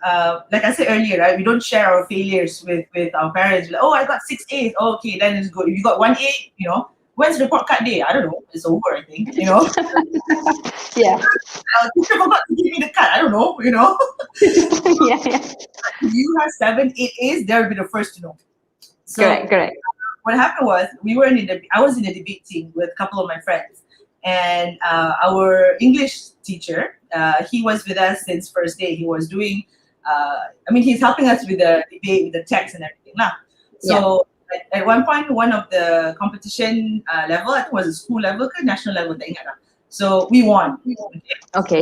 Speaker 2: like I said earlier, right? We don't share our failures with our parents. Like, oh, I got 6 A's. Oh, okay, then it's good. If you got 1 A, when's report card day? I don't know. It's over. I think.
Speaker 1: Yeah.
Speaker 2: Teacher forgot to give me the card. I don't know.
Speaker 1: Yeah, yeah.
Speaker 2: If you have 7, 8 A's, they'll be the first to know. So
Speaker 1: Correct, correct.
Speaker 2: what happened was I was in the debate team with a couple of my friends, and our English teacher, he was with us since first day. He was doing, he's helping us with the debate, with the text and everything lah.
Speaker 1: Yeah.
Speaker 2: So at one point, one of the competition level, I think it was a school level, ke national level, tak ingat lah. So we won. Okay.
Speaker 1: Okay.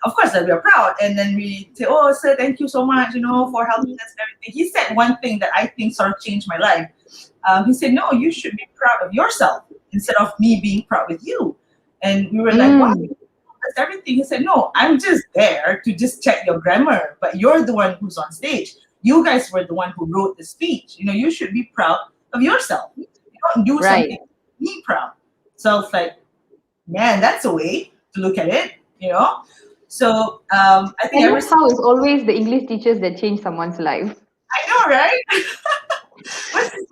Speaker 2: Of course, we are proud, and then we say, "Oh, sir, thank you so much, for helping us and everything." He said one thing that I think sort of changed my life. He said, "No, you should be proud of yourself instead of me being proud with you." And we were like, "Wow,
Speaker 1: Mm,
Speaker 2: that's everything." He said, "No, I'm just there to just check your grammar, but you're the one who's on stage. You guys were the one who wrote the speech. You should be proud of yourself. You don't do
Speaker 1: right.
Speaker 2: something to be proud." So I was like, "Man, that's a way to look at it." So I think
Speaker 1: I
Speaker 2: ever
Speaker 1: love
Speaker 2: since,
Speaker 1: how it's always the English teachers that change someone's life.
Speaker 2: I know, right? What's this?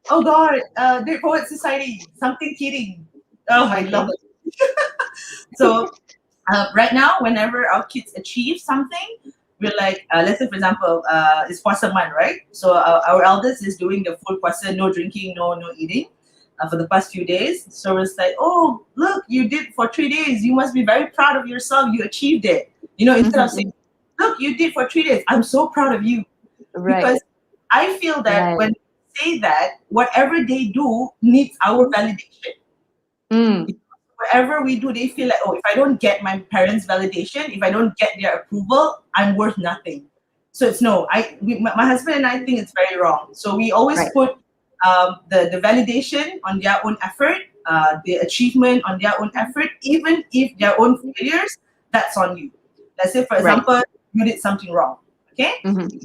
Speaker 2: Oh God, Great Poet Society, something kidding. Oh, I
Speaker 1: Okay.
Speaker 2: love it. So right now, whenever our kids achieve something, we're like, let's say for example, it's Puasa month, right? So our eldest is doing the full Puasa, no drinking, no eating. For the past few days. So it's like, oh, look, you did for 3 days. You must be very proud of yourself. You achieved it. Instead of saying,
Speaker 1: Mm-hmm.
Speaker 2: look, you did for 3 days. I'm so proud of you.
Speaker 1: Right.
Speaker 2: Because I feel that when
Speaker 1: Right.
Speaker 2: they say that, whatever they do needs our validation.
Speaker 1: Mm,
Speaker 2: Whatever we do, they feel like, oh, if I don't get my parents' validation, if I don't get their approval, I'm worth nothing. So it's no, my husband and I think it's very wrong. So we always
Speaker 1: right.
Speaker 2: put the validation on their own effort, the achievement, on their own effort, even if their own failures, that's on you. Let's say, for
Speaker 1: Right.
Speaker 2: example, you did something wrong. Okay,
Speaker 1: Mm-hmm.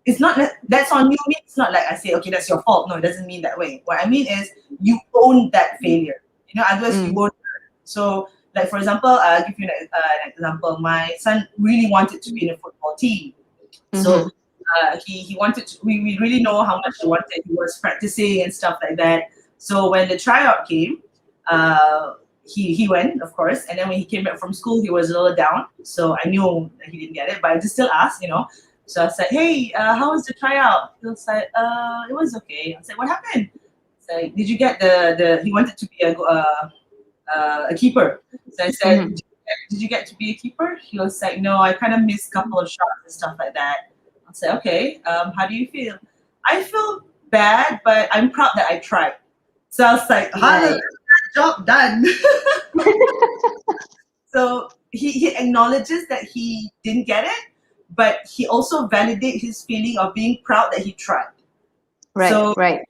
Speaker 2: it's not that's on you. It's not like I say, okay, that's your fault. No, it doesn't mean that way. What I mean is you own that failure. Otherwise you
Speaker 1: Mm.
Speaker 2: won't learn. So, like for example, I'll give you an example. My son really wanted to be in a football team, so
Speaker 1: Mm-hmm.
Speaker 2: he wanted to. We really know how much he wanted. He was practicing and stuff like that. So when the tryout came, uh, he went, of course, and then when he came back from school, he was a little down. So I knew that he didn't get it, but I just still asked. So I said, "Hey, how was the tryout?" He was like, "It was okay." I said, "What happened?" So did you get the? He wanted to be a keeper. So I said,
Speaker 1: Mm-hmm.
Speaker 2: did you get to be a keeper? He was like, no, I kind of missed a couple of shots and stuff like that. I said, okay, how do you feel? I feel bad, but I'm proud that I tried. So I was like,
Speaker 1: Right.
Speaker 2: job done. So he acknowledges that he didn't get it, but he also validates his feeling of being proud that he tried.
Speaker 1: Right.
Speaker 2: So
Speaker 1: Right.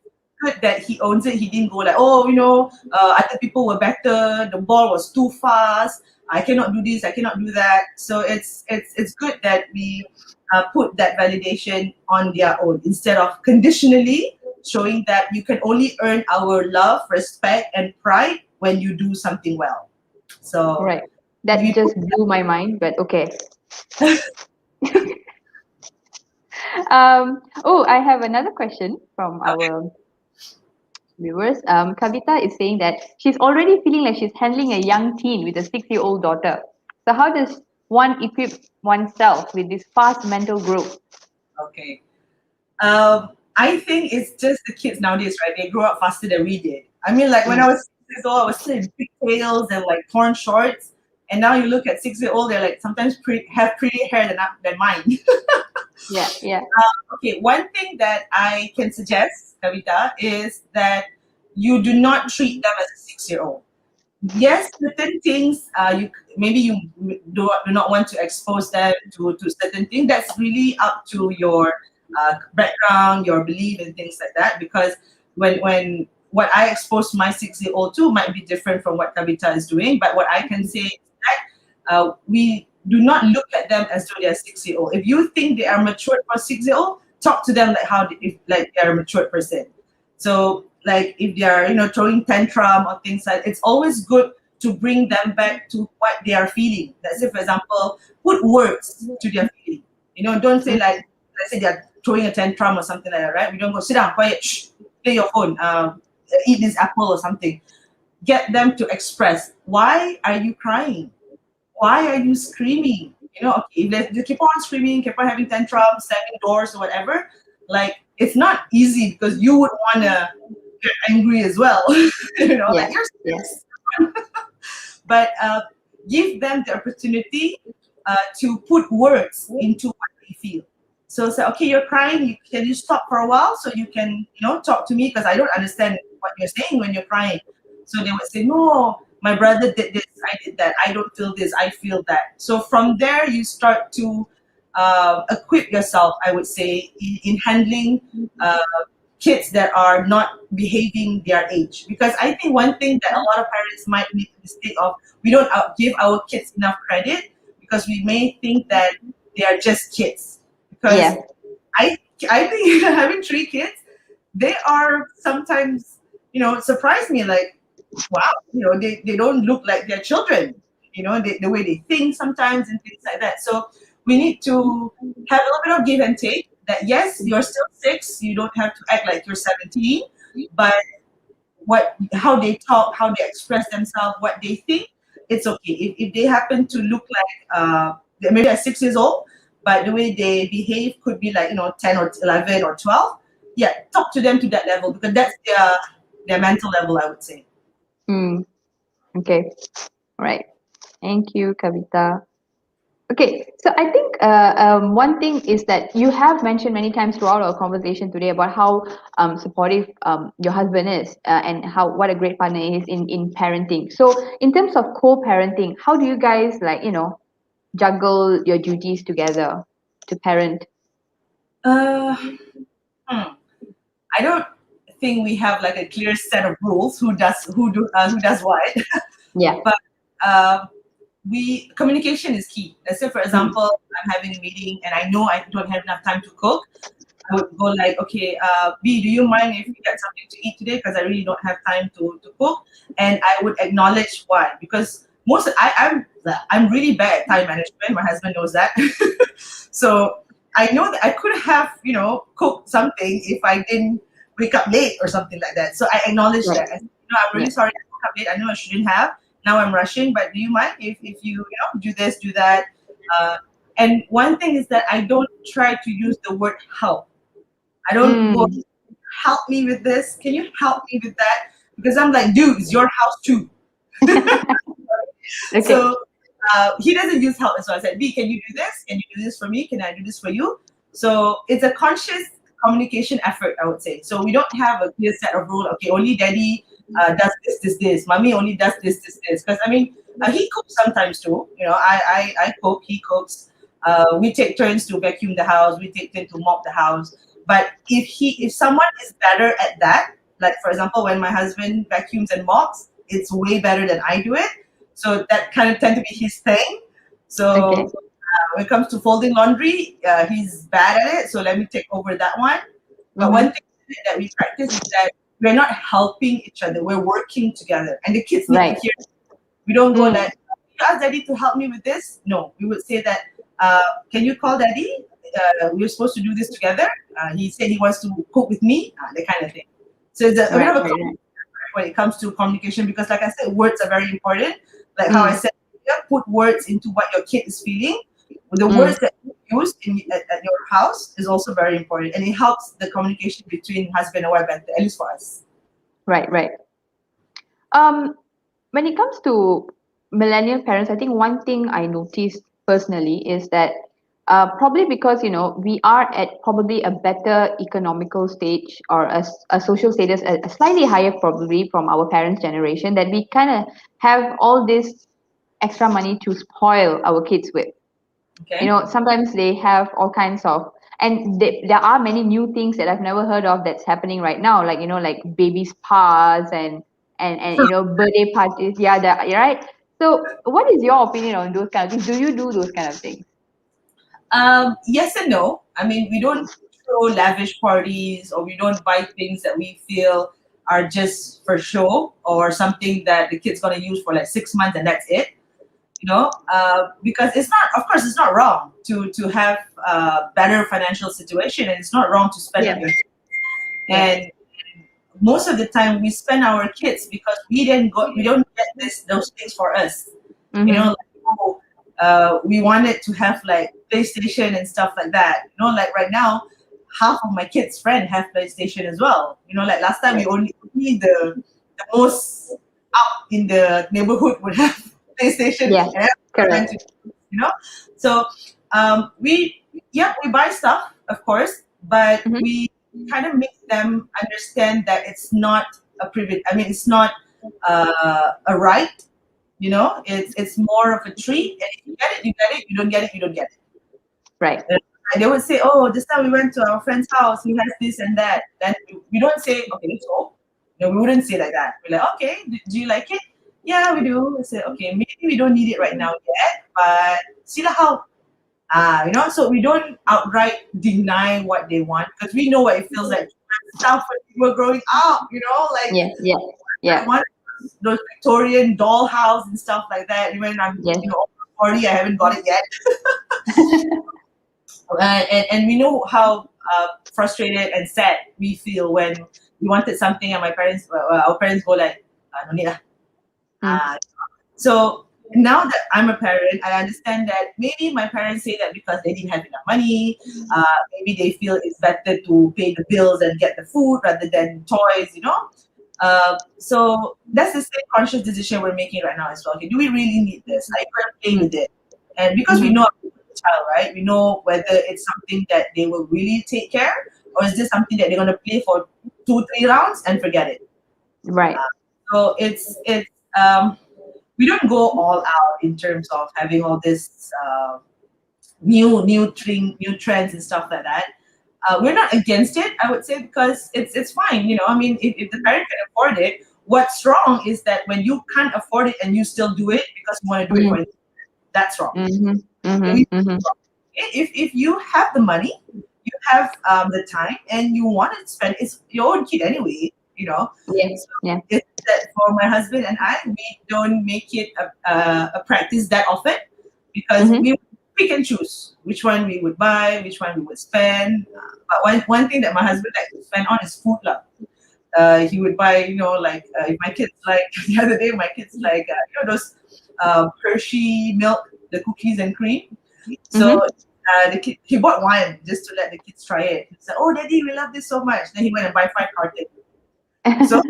Speaker 2: good that he owns it. He didn't go like, oh, other people were better. The ball was too fast. I cannot do this. I cannot do that. So it's good that we put that validation on their own instead of conditionally showing that you can only earn our love, respect, and pride when you do something well. So
Speaker 1: Right. That
Speaker 2: we put
Speaker 1: just blew my mind, but okay. Oh, I have another question from
Speaker 2: okay.
Speaker 1: our viewers. Kavita is saying that she's already feeling like she's handling a young teen with a 6-year-old daughter. So how does one equip oneself with this fast mental growth?
Speaker 2: Okay. I think it's just the kids nowadays, right? They grow up faster than we did. I mean, like when
Speaker 1: Mm.
Speaker 2: I was 6 years old, I was still in pigtails and like torn shorts. And now you look at 6 year old, they're like sometimes have prettier hair than mine.
Speaker 1: Yeah, yeah.
Speaker 2: Okay, one thing that I can suggest, Kavita, is that you do not treat them as a 6 year old. Yes, certain things you maybe you do not want to expose them to certain things. That's really up to your background, your belief, and things like that. Because when what I expose my 6 year old to might be different from what Kavita is doing. But what I can say is that we do not look at them as though they are 6 year old. If you think they are matured for 6 year old, talk to them like if like they are a matured person. So like if they are, throwing tantrum or things like it's always good to bring them back to what they are feeling. Let's say, for example, put words to their feeling. Don't say
Speaker 1: Mm.
Speaker 2: like, let's say they're throwing a tantrum or something like that, right? We don't go sit down, quiet, shh, play your phone, eat this apple or something. Get them to express why are you crying? Why are you screaming? Okay, if they keep on screaming, keep on having tantrums, slamming doors or whatever, like it's not easy because you would want to get angry as well. Like
Speaker 1: Yeah,
Speaker 2: you're
Speaker 1: yeah.
Speaker 2: six. But give them the opportunity to put words into what they feel. So say, okay, you're crying. Can you stop for a while so you can, talk to me because I don't understand what you're saying when you're crying. So they would say, no, my brother did this, I did that. I don't feel this, I feel that. So from there, you start to equip yourself, I would say, in handling uh, kids that are not behaving their age. Because I think one thing that a lot of parents might make the mistake of, we don't give our kids enough credit because we may think that they are just kids. Because
Speaker 1: Yeah.
Speaker 2: I I think having 3 kids, they are sometimes, surprise me like, wow, they don't look like their children, the way they think sometimes and things like that. So we need to have a little bit of give and take that yes, you're still 6, you don't have to act like you're 17, but how they talk, how they express themselves, what they think, it's okay. If they happen to look like maybe at 6 years old, but the way they behave could be like 10 or 11 or 12. Yeah, talk to them to that level because that's their mental level, I would say.
Speaker 1: Mm. Okay. All right. Thank you, Kavita. Okay, so I think one thing is that you have mentioned many times throughout our conversation today about how supportive your husband is and how what a great partner he is in parenting. So, in terms of co-parenting, how do you guys juggle your duties together to parent?
Speaker 2: Uh, hmm. I don't think we have like a clear set of rules who does what.
Speaker 1: Yeah.
Speaker 2: But we communication is key. Let's say, for
Speaker 1: Mm.
Speaker 2: example, I'm having a meeting and I know I don't have enough time to cook. I would go like, okay, B, do you mind if we get something to eat today? Because I really don't have time to cook. And I would acknowledge why. Because I'm really bad at time management. My husband knows that. So I know that I could have, cooked something if I didn't wake up late or something like that. So I acknowledge
Speaker 1: Right.
Speaker 2: that. I said, I'm
Speaker 1: Yeah.
Speaker 2: really sorry I woke up late. I know I shouldn't have. Now I'm rushing, but do you mind if you do this, do that? Uh, and one thing is that I don't try to use the word help. I don't go,
Speaker 1: Mm.
Speaker 2: help me with this. Can you help me with that? Because I'm like, dude, it's your house too.
Speaker 1: Okay.
Speaker 2: So he doesn't use help. So I said, B, can you do this? Can you do this for me? Can I do this for you? So it's a conscious communication effort, I would say. So we don't have a clear set of rules. Okay, only daddy does this. Mommy only does this. Because I mean, he cooks sometimes too. I cook, he cooks. We take turns to vacuum the house. We take turns to mop the house. But if someone is better at that, like for example, when my husband vacuums and mops, it's way better than I do it. So that kind of tend to be his thing. So
Speaker 1: Okay.
Speaker 2: when it comes to folding laundry, he's bad at it. So let me take over that one. But one
Speaker 1: Mm-hmm.
Speaker 2: thing that we practice is that we're not helping each other. We're working together, and the kids need to
Speaker 1: Right.
Speaker 2: hear. We don't go
Speaker 1: Mm.
Speaker 2: like, you ask daddy to help me with this. No, we would say that, can you call daddy? We're supposed to do this together. He said he wants to cook with me, that kind of thing. So it's a bit
Speaker 1: Right.
Speaker 2: of a
Speaker 1: Right. Right.
Speaker 2: when it comes to communication, because like I said, words are very important. Like how I
Speaker 1: Mm.
Speaker 2: said, you put words into what your kid is feeling. The
Speaker 1: Mm.
Speaker 2: words that you use at your house is also very important, and it helps the communication between husband and wife, at least for us.
Speaker 1: Right. Right. Um, when it comes to millennial parents, I think one thing I noticed personally is that probably because we are at probably a better economical stage or a social status a slightly higher probably from our parents' generation, that we kind of have all this extra money to spoil our kids with.
Speaker 2: Okay.
Speaker 1: Sometimes they have all kinds of, and there are many new things that I've never heard of that's happening right now, like like baby spas and birthday parties. Yeah, right. So what is your opinion on those kind of things? Do you do those kind of things?
Speaker 2: Yes and no. I mean, we don't throw lavish parties, or we don't buy things that we feel are just for show, or something that the kid's gonna use for like 6 months and that's it. Because it's not, of course, it's not wrong to have a better financial situation, and it's not wrong to spend
Speaker 1: Yeah.
Speaker 2: on your kids.
Speaker 1: Yeah.
Speaker 2: And most of the time, we spend our kids because we don't get those things for us.
Speaker 1: Mm-hmm.
Speaker 2: We wanted to have like PlayStation and stuff like that. Like right now, half of my kids' friends have PlayStation as well. Like last time, we
Speaker 1: Right.
Speaker 2: only the most out in the neighborhood would have PlayStation,
Speaker 1: Yeah.
Speaker 2: and everyone went
Speaker 1: Correct.
Speaker 2: to, you know. So we buy stuff, of course, but
Speaker 1: Mm-hmm.
Speaker 2: we kind of make them understand that it's not a privilege. I mean, it's not a right. It's more of a treat. And if you get it, you get it. You don't get it, you don't get it.
Speaker 1: Right.
Speaker 2: And they would say, "Oh, this time we went to our friend's house. He has this and that." Then we don't say, "Okay, let's go." No, we wouldn't say like that. We're like, "Okay, do you like it?" "Yeah, we do." We say, "Okay, maybe we don't need it right now yet, but see how." So we don't outright deny what they want, because we know what it feels like to have stuff when we were growing up. Like
Speaker 1: Yeah. Yeah.
Speaker 2: I
Speaker 1: Yeah.
Speaker 2: want those Victorian dollhouse and stuff like that. Even I'm,
Speaker 1: Yes.
Speaker 2: 40, I haven't got it yet. And we know how frustrated and sad we feel when we wanted something and our parents go like, no need lah.
Speaker 1: Mm.
Speaker 2: Uh, so now that I'm a parent, I understand that maybe my parents say that because they didn't have enough money. Maybe they feel it's better to pay the bills and get the food rather than toys. So that's the same conscious decision we're making right now as well. Okay, do we really need this? Are you going to play
Speaker 1: Mm.
Speaker 2: with it? And because we
Speaker 1: Mm-hmm.
Speaker 2: know the child, right? We know whether it's something that they will really take care, or is this something that they're going to play for 2, 3 rounds and forget it.
Speaker 1: Right.
Speaker 2: So um, we don't go all out in terms of having all this new trends and stuff like that. we're not against it, I would say, because it's fine. I mean, if the parent can afford it, what's wrong is that when you can't afford it and you still do it because you want to do it for
Speaker 1: Mm,
Speaker 2: it, that's wrong.
Speaker 1: mm-hmm, mm-hmm.
Speaker 2: If you have the money, you have the time, and you want to spend, it's your own kid anyway.
Speaker 1: Yeah,
Speaker 2: So
Speaker 1: yeah.
Speaker 2: it's that for my husband and I, we don't make it a practice that often, because
Speaker 1: Mm-hmm.
Speaker 2: we can choose which one we would buy, which one we would spend. But one thing that my husband likes to spend on is food lah. He would buy, like, if my kids like, the other day, my kids like, those Hershey milk, the cookies and cream. So
Speaker 1: Mm-hmm.
Speaker 2: the kid, he bought one just to let the kids try it. He said, "Oh, Daddy, we love this so much." Then he went and buy 5 cartons. So,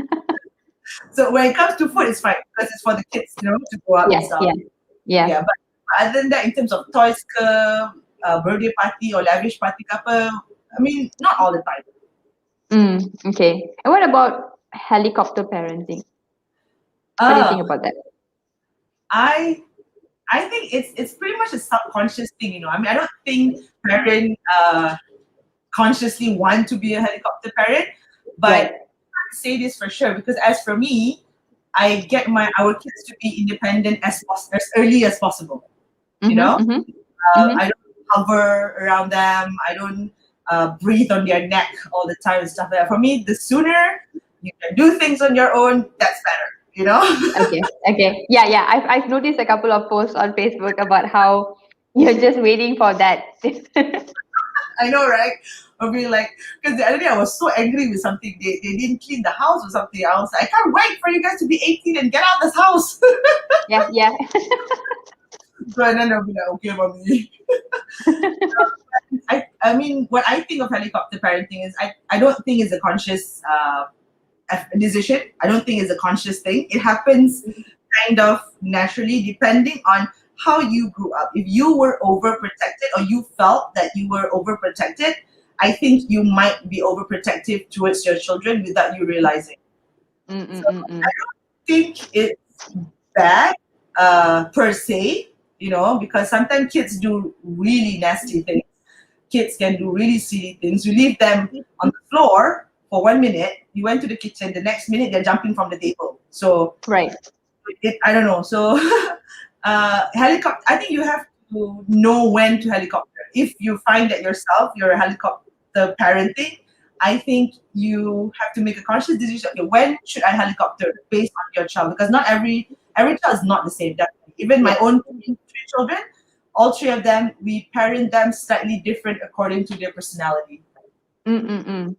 Speaker 2: so when it comes to food, it's fine because it's for the kids, to go out
Speaker 1: Yeah,
Speaker 2: and stuff.
Speaker 1: yeah, yeah.
Speaker 2: Yeah, but other than that, in terms of toys, birthday party or lavish party, ke apa, I mean, not all the time.
Speaker 1: Okay. And what about helicopter parenting? What do you
Speaker 2: Uh,
Speaker 1: think about that?
Speaker 2: I I think it's pretty much a subconscious thing. I mean, I don't think parents consciously want to be a helicopter parent, but
Speaker 1: Right.
Speaker 2: I can't say this for sure because as for me, I get our kids to be independent as early as possible. You
Speaker 1: Mm-hmm,
Speaker 2: know,
Speaker 1: mm-hmm, mm-hmm.
Speaker 2: I don't hover around them. I don't breathe on their neck all the time and stuff like that. For me, the sooner you can do things on your own, that's better.
Speaker 1: Okay, okay. Yeah, yeah. I've noticed a couple of posts on Facebook about how you're just waiting for that.
Speaker 2: I know, right? I'll be like, because the other day I was so angry with something. They didn't clean the house or something. I was like, I can't wait for you guys to be 18 and get out of this house.
Speaker 1: Yeah, yeah.
Speaker 2: So and then I'll be like, okay, mommy. I mean, what I think of helicopter parenting is I don't think it's a conscious decision. I don't think it's a conscious thing. It happens kind of naturally depending on how you grew up. If you were overprotected or you felt that you were overprotected, I think you might be overprotective towards your children without you realizing. So
Speaker 1: Mm-mm-mm-mm.
Speaker 2: I don't think it's bad per se, because sometimes kids do really nasty things. Kids can do really silly things. You leave them on the floor for 1 minute, you went to the kitchen, the next minute they're jumping from the table. So
Speaker 1: Right.
Speaker 2: I don't know. So helicopter, I think you have to know when to helicopter. If you find that yourself, you're a helicopter parenting, I think you have to make a conscious decision. Okay, when should I helicopter based on your child? Because not every child is not the same. Definitely. Even my
Speaker 1: Yeah.
Speaker 2: own 3 children, all 3 of them, we parent them slightly different according to their personality.
Speaker 1: Mm-mm-mm.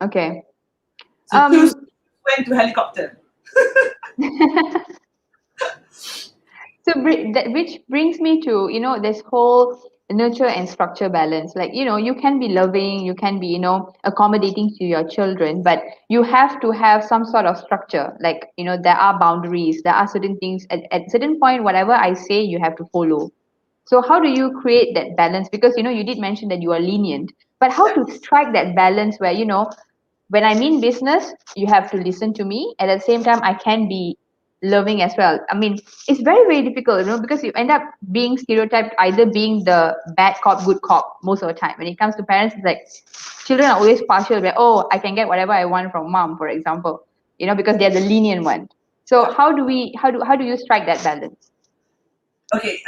Speaker 1: Okay.
Speaker 2: So choose
Speaker 1: Um,
Speaker 2: when to helicopter.
Speaker 1: So which brings me to, this whole nurture and structure balance. Like, you can be loving, you can be, accommodating to your children, but you have to have some sort of structure. Like, there are boundaries, there are certain things at certain point, whatever I say, you have to follow. So how do you create that balance? Because, you did mention that you are lenient, but how to strike that balance where, when I mean business, you have to listen to me. At the same time, I can be loving as well. I mean, it's very, very difficult, because you end up being stereotyped either being the bad cop, good cop most of the time. When it comes to parents, it's like children are always partial where, oh, I can get whatever I want from mom, for example, because they're the lenient one. So how do you strike that balance?
Speaker 2: Okay.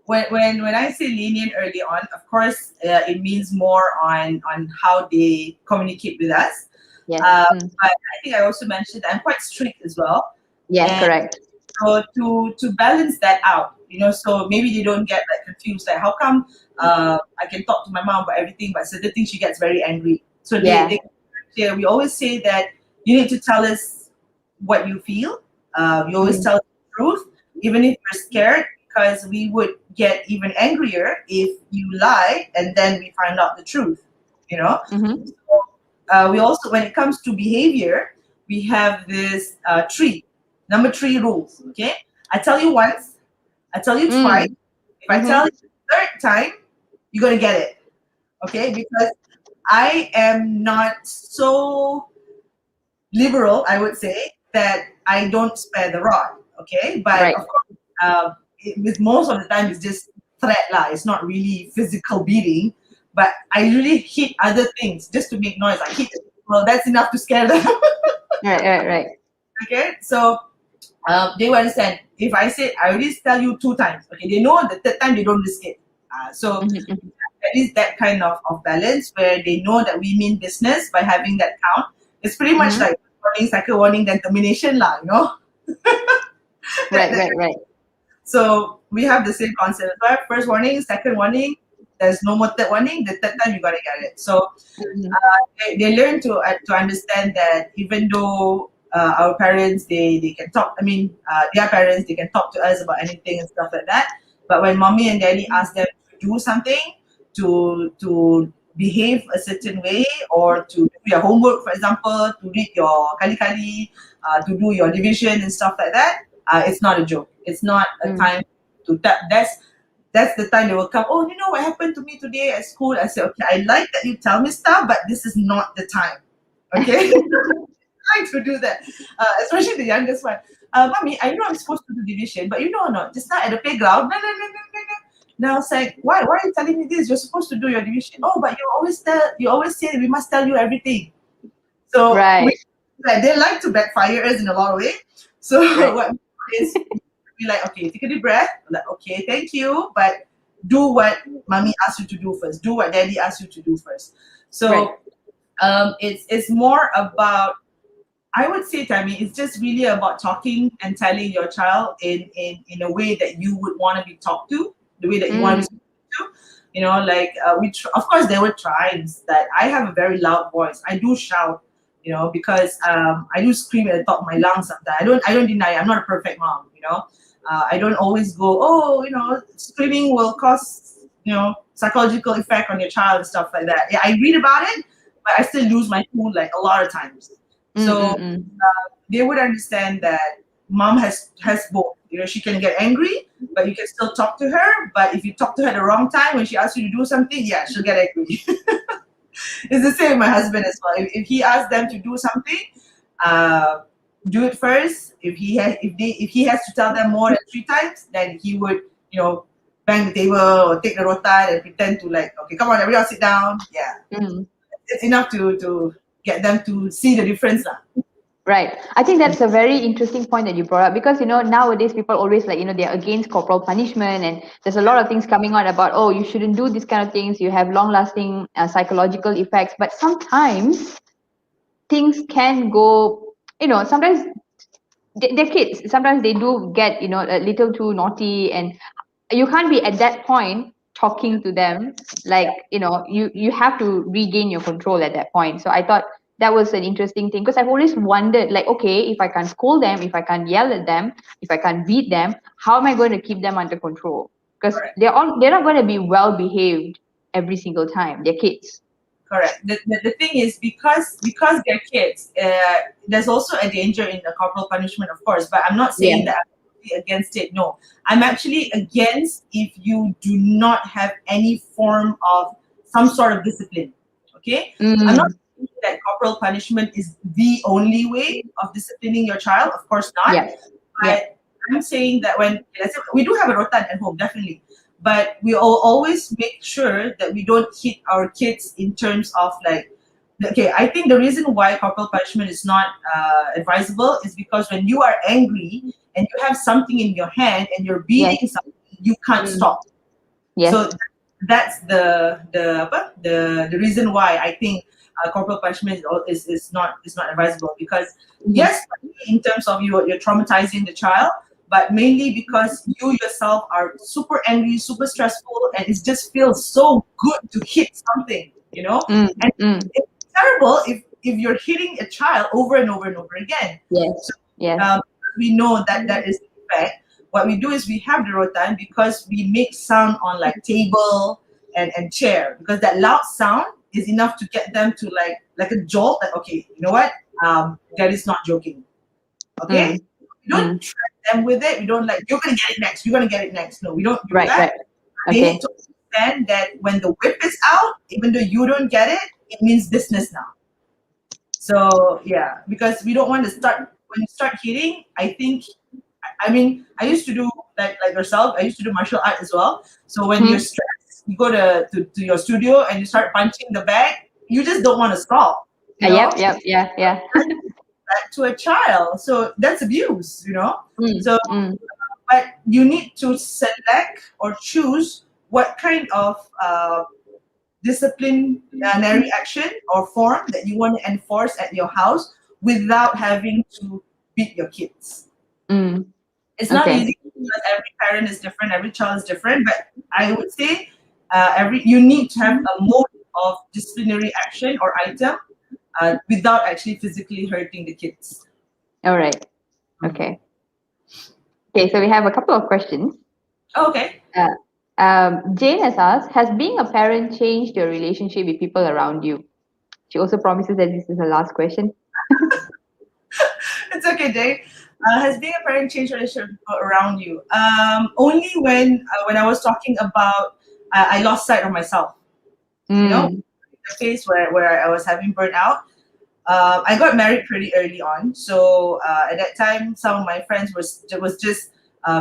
Speaker 2: When I say lenient early on, of course, it means more on how they communicate with us.
Speaker 1: Yes.
Speaker 2: But I think I also mentioned that I'm quite strict as well,
Speaker 1: Yes,
Speaker 2: and
Speaker 1: correct.
Speaker 2: so to balance that out, so maybe they don't get like confused, like how come I can talk to my mom about everything, but certain things she gets very angry. So
Speaker 1: Yeah.
Speaker 2: yeah, we always say that you need to tell us what you feel. You always
Speaker 1: Mm,
Speaker 2: tell us the truth, even if you're scared, because we would get even angrier if you lie and then we find out the truth. You know.
Speaker 1: mm-hmm.
Speaker 2: So, we also, when it comes to behavior, we have this number three rules. Okay, I tell you once, I tell you twice.
Speaker 1: Mm,
Speaker 2: If I tell
Speaker 1: mm-hmm.
Speaker 2: you the third time, you're gonna get it. Okay, because I am not so liberal, I would say, that I don't spare the rod. Okay, but
Speaker 1: Right.
Speaker 2: of course, with most of the time, it's just threat lah. It's not really physical beating, but I really hit other things just to make noise. I hit it. Well, that's enough to scare them.
Speaker 1: Right.
Speaker 2: Okay, so they will understand. If I say I already tell you 2 times, okay, they know the third time they don't risk it. So
Speaker 1: Mm-hmm.
Speaker 2: at least that kind of balance where they know that we mean business by having that count. It's pretty much
Speaker 1: Mm-hmm.
Speaker 2: like warning, second warning, then termination, lah.
Speaker 1: Right, right, right.
Speaker 2: So we have the same concept. So first warning, second warning. There's no more third warning. The third time you gotta get it. So
Speaker 1: Mm-hmm.
Speaker 2: they learn to understand that even though our parents they can talk. I mean, their parents they can talk to us about anything and stuff like that. But when mommy and daddy ask them to do something, to behave a certain way, or to do your homework, for example, to read your kali kali, to do your division and stuff like that, it's not a joke. It's not a
Speaker 1: Mm.
Speaker 2: time to that's the time they will come. Oh, you know what happened to me today at school? I said, okay, I like that you tell me stuff, but this is not the time. Okay, trying to do that, especially the youngest one. Mommy, I know I'm supposed to do division, but you know or not? Just now at the playground, no, no, no, no, no, no. Now it's like, why are you telling me this? You're supposed to do your division. Oh, but you always say we must tell you everything. So we
Speaker 1: Right,
Speaker 2: like they like to backfire us in a lot of ways. So
Speaker 1: right,
Speaker 2: what we do is be like, okay, take a deep breath. Like, okay, thank you, but do what mommy asked you to do first. Do what daddy asked you to do first.
Speaker 1: right.
Speaker 2: So it's more about, I would say, Tammy, it's just really about talking and telling your child in a way that you would want to be talked to, the way that you want
Speaker 1: Mm.
Speaker 2: to be spoken to. Like of course there were times that I have a very loud voice. I do shout, because I do scream at the top of my lungs sometimes. I don't deny it. I'm not a perfect mom. I don't always go, oh, screaming will cause psychological effect on your child and stuff like that. Yeah, I read about it, but I still lose my cool like a lot of times.
Speaker 1: Mm,
Speaker 2: So
Speaker 1: mm, mm.
Speaker 2: they would understand that mom has both. She can get angry, but you can still talk to her. But if you talk to her at the wrong time when she asks you to do something, yeah, she'll get angry. It's the same with my husband as well. If he asks them to do something, uh, do it first. If he has to tell them more than 3 times, then he would bang the table or take the rotan and pretend to like, okay, come on, everyone sit down. Yeah,
Speaker 1: Mm.
Speaker 2: it's enough to get them to see the difference lah.
Speaker 1: Right. I think that's a very interesting point that you brought up because, nowadays people always like, they're against corporal punishment and there's a lot of things coming out about, oh, you shouldn't do these kind of things. You have long lasting psychological effects. But sometimes things can go, sometimes they're kids. Sometimes they do get, a little too naughty and you can't be at that point talking to them like you have to regain your control at that point. So I thought that was an interesting thing because I've always wondered like, okay, if I can't scold them, if I can't yell at them, if I can't beat them, how am I going to keep them under control? Because
Speaker 2: Correct.
Speaker 1: they're not going to be well behaved every single time. They're kids.
Speaker 2: Correct. The thing is because they're kids, there's also a danger in the corporal punishment, of course. But I'm not
Speaker 1: Yeah.
Speaker 2: saying that I'm totally against it. No, I'm actually against if you do not have any form of some sort of discipline. Okay, I'm not
Speaker 1: Mm.
Speaker 2: saying that corporal punishment is the only way of disciplining your child. Of course not.
Speaker 1: Yeah. Yeah.
Speaker 2: But I'm saying that when let's say we do have a rotan at home, definitely, but we all always make sure that we don't hit our kids in terms of like, okay, I think the reason why corporal punishment is not advisable is because when you are angry and you have something in your hand and you're
Speaker 1: Yes.
Speaker 2: beating something, you can't
Speaker 1: Mm.
Speaker 2: stop. So
Speaker 1: Yes.
Speaker 2: that's the reason why I think corporal punishment is not advisable because
Speaker 1: Mhm.
Speaker 2: yes, in terms of you're traumatizing the child, but mainly because you yourself are super angry, super stressful, and it just feels so good to hit something,
Speaker 1: Mm.
Speaker 2: and
Speaker 1: Mm.
Speaker 2: it's terrible if you're hitting a child over and over and over again. So
Speaker 1: Yes. Yes.
Speaker 2: we know that is the effect. What we do is we have the rotan because we make sound on like table and chair because that loud sound is enough to get them to like a jolt. Like okay, you know what? That is not joking. Okay,
Speaker 1: Mm.
Speaker 2: we don't
Speaker 1: Mm.
Speaker 2: threaten them with it. We don't like you're gonna get it next. You're gonna get it next. No, we don't do
Speaker 1: Right.
Speaker 2: that.
Speaker 1: Right.
Speaker 2: They need
Speaker 1: Okay.
Speaker 2: to understand that when the whip is out, even though you don't get it, it means business now. So yeah, because we don't want to start when you start hitting. I think I mean I used to do like yourself. I used to do martial art as well. So when you're
Speaker 1: Mm.
Speaker 2: stressed, you go to your studio and you start punching the bag, you just don't want to stop, you know.
Speaker 1: Yep, yep, yeah, yeah.
Speaker 2: That to a child, so that's abuse, you know.
Speaker 1: Mm,
Speaker 2: So
Speaker 1: mm,
Speaker 2: but you need to select or choose what kind of disciplinary action or form that you want to enforce at your house without having to beat your kids.
Speaker 1: mm.
Speaker 2: It's not
Speaker 1: Okay.
Speaker 2: easy because every parent is different, every child is different, but I would say every you need to have a mode of disciplinary action or item without actually physically hurting the kids.
Speaker 1: All right.
Speaker 2: Mm.
Speaker 1: Okay. Okay, so we have a couple of questions.
Speaker 2: Okay.
Speaker 1: Uh, Jane has asked, has being a parent changed your relationship with people around you? She also promises that this is the last question.
Speaker 2: It's okay, Jay. Has being a parent changed relationship with people around you? Only when I was talking about I lost sight of myself. You know,
Speaker 1: Mm,
Speaker 2: the phase where I was having burnout. I got married pretty early on, so at that time, some of my friends was just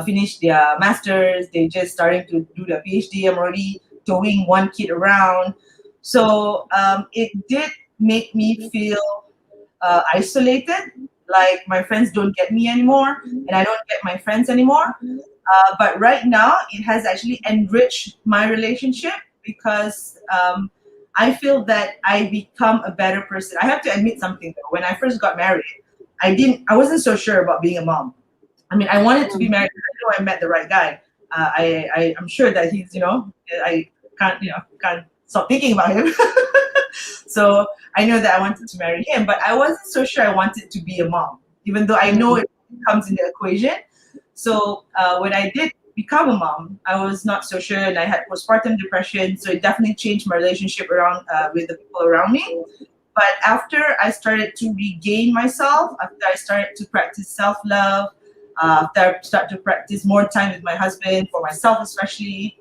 Speaker 2: finished their masters. They just starting to do their PhD. I'm already towing one kid around, so it did make me feel isolated. Like my friends don't get me anymore, and I don't get my friends anymore. But right now, it has actually enriched my relationship because I feel that I become a better person. I have to admit something though. When I first got married, I wasn't so sure about being a mom. I mean, I wanted to be married. I know I met the right guy. I'm sure that he's, I can't stop thinking about him. So I know that I wanted to marry him, but I wasn't so sure I wanted to be a mom, even though I know
Speaker 1: mm,
Speaker 2: it comes in the equation. So when I did become a mom, I was not so sure, and I had postpartum depression. So it definitely changed my relationship around with the people around me. But after I started to regain myself, after I started to practice self love, after I started to practice more time with my husband, for myself especially,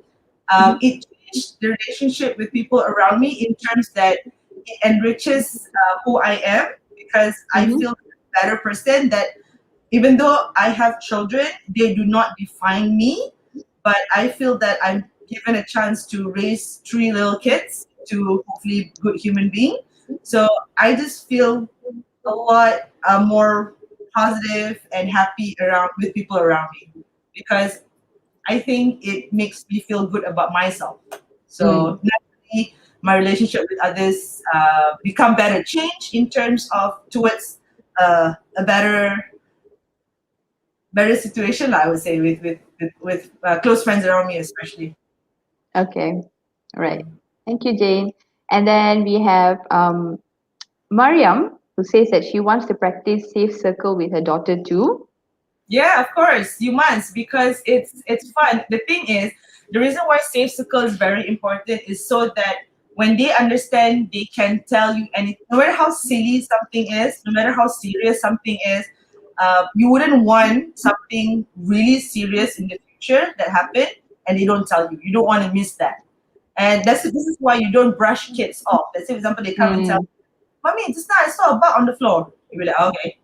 Speaker 1: mhm,
Speaker 2: it changed the relationship with people around me in terms that it enriches who I am because I
Speaker 1: mhm,
Speaker 2: feel a better person that even though I have children, they do not define me, but I feel that I'm given a chance to raise three little kids to hopefully good human being. So I just feel a lot more positive and happy around with people around me because I think it makes me feel good about myself.
Speaker 1: mm,
Speaker 2: So naturally, my relationship with others become better, change in terms of towards a better situation, I would say, with close friends around me, especially.
Speaker 1: okay. All right. Thank you, Jane. And then we have Mariam, who says that she wants to practice safe circle with her daughter too.
Speaker 2: Yeah, of course, you must because it's fun. The thing is, the reason why safe circle is very important is so that when they understand, they can tell you anything, no matter how silly something is, no matter how serious something is. You wouldn't want something really serious in the future that happened, and they don't tell you. You don't want to miss that, and this is why you don't brush kids off. Let's say, for example, they come and tell,
Speaker 1: Mm,
Speaker 2: "Mommy, just now I saw a bug on the floor." You be like, "Okay."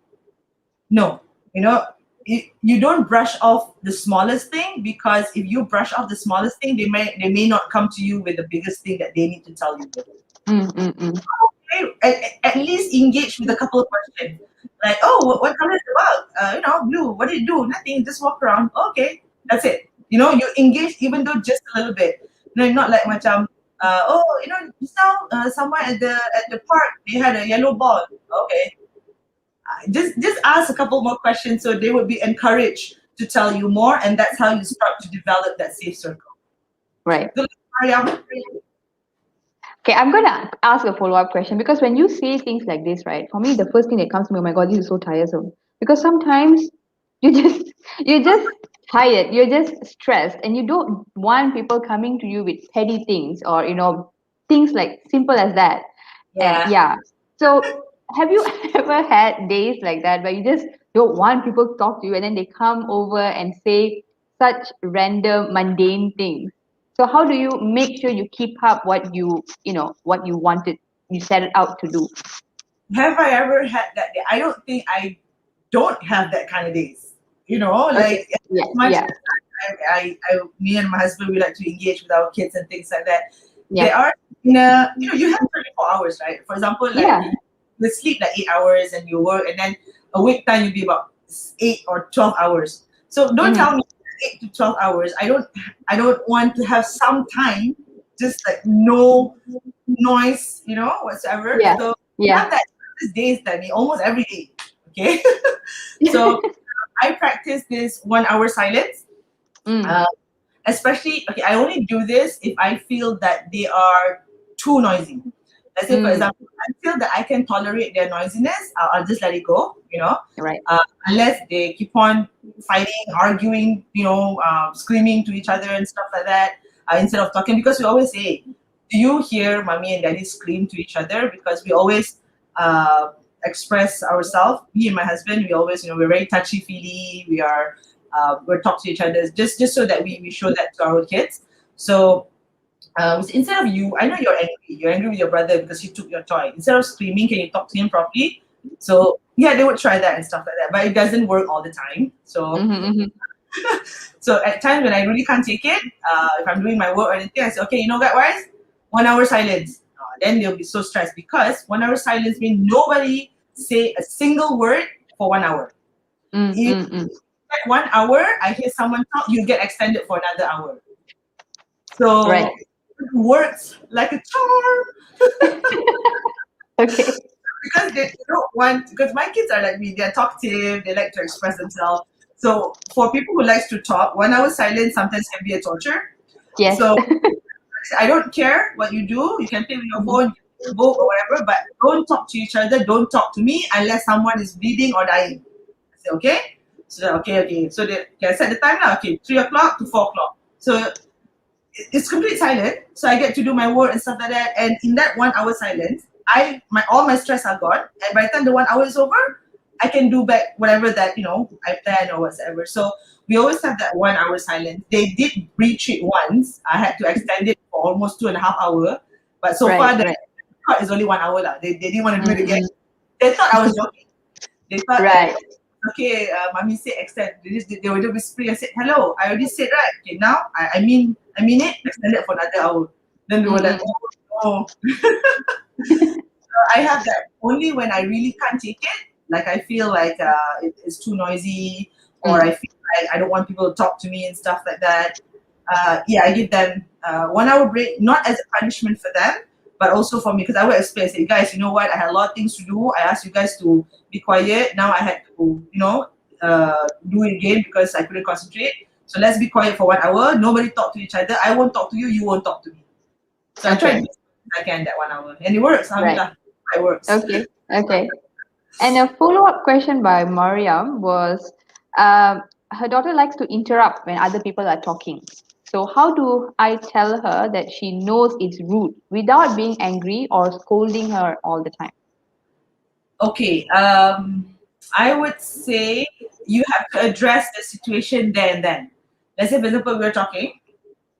Speaker 2: No, you know, you don't brush off the smallest thing because if you brush off the smallest thing, they may not come to you with the biggest thing that they need to tell you.
Speaker 1: mm, mm, mm.
Speaker 2: Okay, at least engage with a couple of questions. Like, oh, what color is the bug? Blue. What did it do? Nothing. Just walk around. Okay, that's it. You engage even though just a little bit. Not like macam, just now someone at the park they had a yellow ball. Okay, just ask a couple more questions so they would be encouraged to tell you more, and that's how you start to develop that safe circle.
Speaker 1: Right.
Speaker 2: Good luck, Mariam.
Speaker 1: Okay, I'm gonna ask a follow-up question because when you say things like this, right, for me the first thing that comes to me, oh my god, this is so tiresome. Because sometimes you just you're just tired, you're just stressed, and you don't want people coming to you with petty things or things like simple as that. And
Speaker 2: Yeah.
Speaker 1: yeah. So have you ever had days like that where you just don't want people to talk to you and then they come over and say such random mundane things? So how do you make sure you keep up what you wanted, you set it out to do?
Speaker 2: Have I ever had that day? I don't think I don't have that kind of days.
Speaker 1: Okay.
Speaker 2: Like
Speaker 1: Yeah,
Speaker 2: as much
Speaker 1: yeah.
Speaker 2: as me and my husband, we like to engage with our kids and things like that. They
Speaker 1: Yeah.
Speaker 2: are in a, you have 24 hours, right? For example, like
Speaker 1: Yeah.
Speaker 2: you sleep like 8 hours and you work, and then a week time you be about 8 or 12 hours. So don't tell
Speaker 1: Mm-hmm.
Speaker 2: me 8 to 12 hours. I don't want to have some time, just like no noise, whatsoever.
Speaker 1: Yeah.
Speaker 2: So
Speaker 1: Yeah.
Speaker 2: have that these days, Tammy, almost every day. Okay. So I practice this 1 hour silence.
Speaker 1: Mm.
Speaker 2: Uh, Especially, okay, I only do this if I feel that they are too noisy. Let's say, for
Speaker 1: Mm.
Speaker 2: example, I feel that I can tolerate their noisiness, I'll just let it go,
Speaker 1: Right.
Speaker 2: unless they keep on fighting, arguing, screaming to each other and stuff like that, instead of talking. Because we always say, do you hear mommy and daddy scream to each other? Because we always uh, express ourselves. Me and my husband, we always, we're very touchy feely. We're talk to each other just so that we show that to our kids. So instead of you, I know you're angry. You're angry with your brother because he took your toy. Instead of screaming, can you talk to him properly? So yeah, they would try that and stuff like that, but it doesn't work all the time. So
Speaker 1: Mm-hmm. Mm-hmm.
Speaker 2: so at times when I really can't take it, if I'm doing my work or anything, I say, okay, you know what, guys, 1 hour silence. Then they'll be so stressed because 1 hour silence means nobody say a single word for 1 hour.
Speaker 1: Mm,
Speaker 2: If
Speaker 1: mm, mm.
Speaker 2: like 1 hour, I hear someone talk, you get extended for another hour.
Speaker 1: Right.
Speaker 2: So it works like a charm
Speaker 1: Okay.
Speaker 2: because they don't want, because my kids are like me, they're talkative, they like to express themselves. So for people who likes to talk, 1 hour silence sometimes can be a torture.
Speaker 1: Yes.
Speaker 2: So I don't care what you do. You can play with your phone, book or whatever, but don't talk to each other. Don't talk to me unless someone is bleeding or dying. I say, okay? So okay. So I set the time now. Okay, 3 o'clock to 4 o'clock. So it's complete silent. So I get to do my work and stuff like that. And in that 1 hour silence, all my stress are gone. And by the time the 1 hour is over, I can do back whatever that I plan or whatever. So we always have that 1 hour silence. They did breach it once. I had to extend it for almost 2.5 hours. But so
Speaker 1: Right.
Speaker 2: far the
Speaker 1: Right.
Speaker 2: record is only 1 hour. Lah. They didn't want to do it again.
Speaker 1: Mm-mm.
Speaker 2: They thought I was joking. They thought that
Speaker 1: Right.
Speaker 2: okay, mommy said extend. They were just whispering. I said, hello, I already said right. Okay, now I mean it, extend it for another hour. Then they were like,
Speaker 1: Mm-mm.
Speaker 2: oh no. I have that only when I really can't take it. Like I feel like it's too noisy, or I
Speaker 1: Mm.
Speaker 2: feel like I don't want people to talk to me and stuff like that. Yeah, I give them 1 hour break, not as a punishment for them, but also for me because I would explain. Say, guys, you know what? I had a lot of things to do. I asked you guys to be quiet. Now I had to, do it again because I couldn't concentrate. So let's be quiet for 1 hour. Nobody talk to each other. I won't talk to you. You won't talk to me. So I try to
Speaker 1: Okay.
Speaker 2: do as I can that 1 hour, and it works.
Speaker 1: Right.
Speaker 2: Alhamdulillah, it works.
Speaker 1: Okay. Okay. And a follow-up question by Mariam was, um, her daughter likes to interrupt when other people are talking. So how do I tell her that she knows it's rude without being angry or scolding her all the time?
Speaker 2: Okay, I would say you have to address the situation there and then. Let's say, for example, we're talking,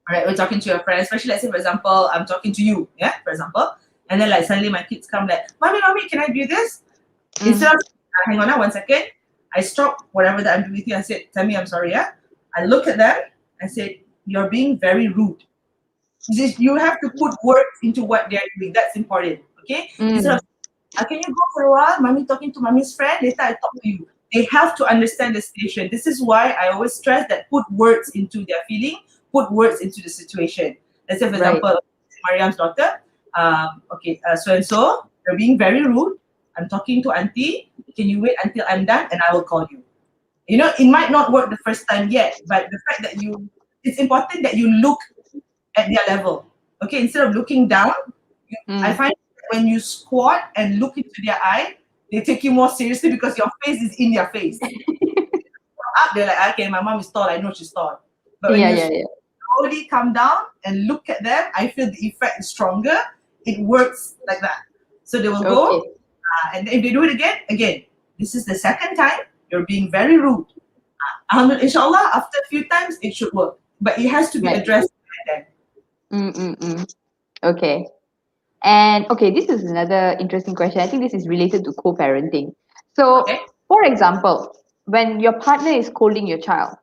Speaker 2: all right, we're talking to your friend, especially let's say, for example, I'm talking to you, yeah, for example, and then like suddenly my kids come like, mommy, can I do this? Instead
Speaker 1: Mm.
Speaker 2: of hang on 1 second, I stop whatever that I'm doing with you. I said, Tammy, I'm sorry, yeah. I look at them, I said, you're being very rude. You have to put words into what they're doing. That's important. Okay? Instead of
Speaker 1: Mm.
Speaker 2: can you go for a while? Mommy talking to mommy's friend. Later I talk to you. They have to understand the situation. This is why I always stress that put words into their feeling, put words into the situation. Let's say, for
Speaker 1: Right.
Speaker 2: example, Mariam's daughter. Okay, so and so, you're being very rude. I'm talking to auntie. Can you wait until I'm done and I will call you? It might not work the first time yet, but the fact that it's important that you look at their level. Okay, instead of looking down, I
Speaker 1: Mm.
Speaker 2: find when you squat and look into their eye, they take you more seriously because your face is in their face. Up, they're like, okay, my mom is tall, I know she's tall. But when
Speaker 1: Yeah,
Speaker 2: you
Speaker 1: yeah, yeah.
Speaker 2: slowly come down and look at them, I feel the effect is stronger. It works like that. So they will go,
Speaker 1: Okay.
Speaker 2: and if they do it again, this is the second time, you're being very rude. Inshallah, after a few times, it should work. But it has to be
Speaker 1: Right.
Speaker 2: addressed then.
Speaker 1: Mm, mm, mm. Okay. And okay, this is another interesting question. I think this is related to co-parenting. So,
Speaker 2: Okay?
Speaker 1: for example, when your partner is scolding your child,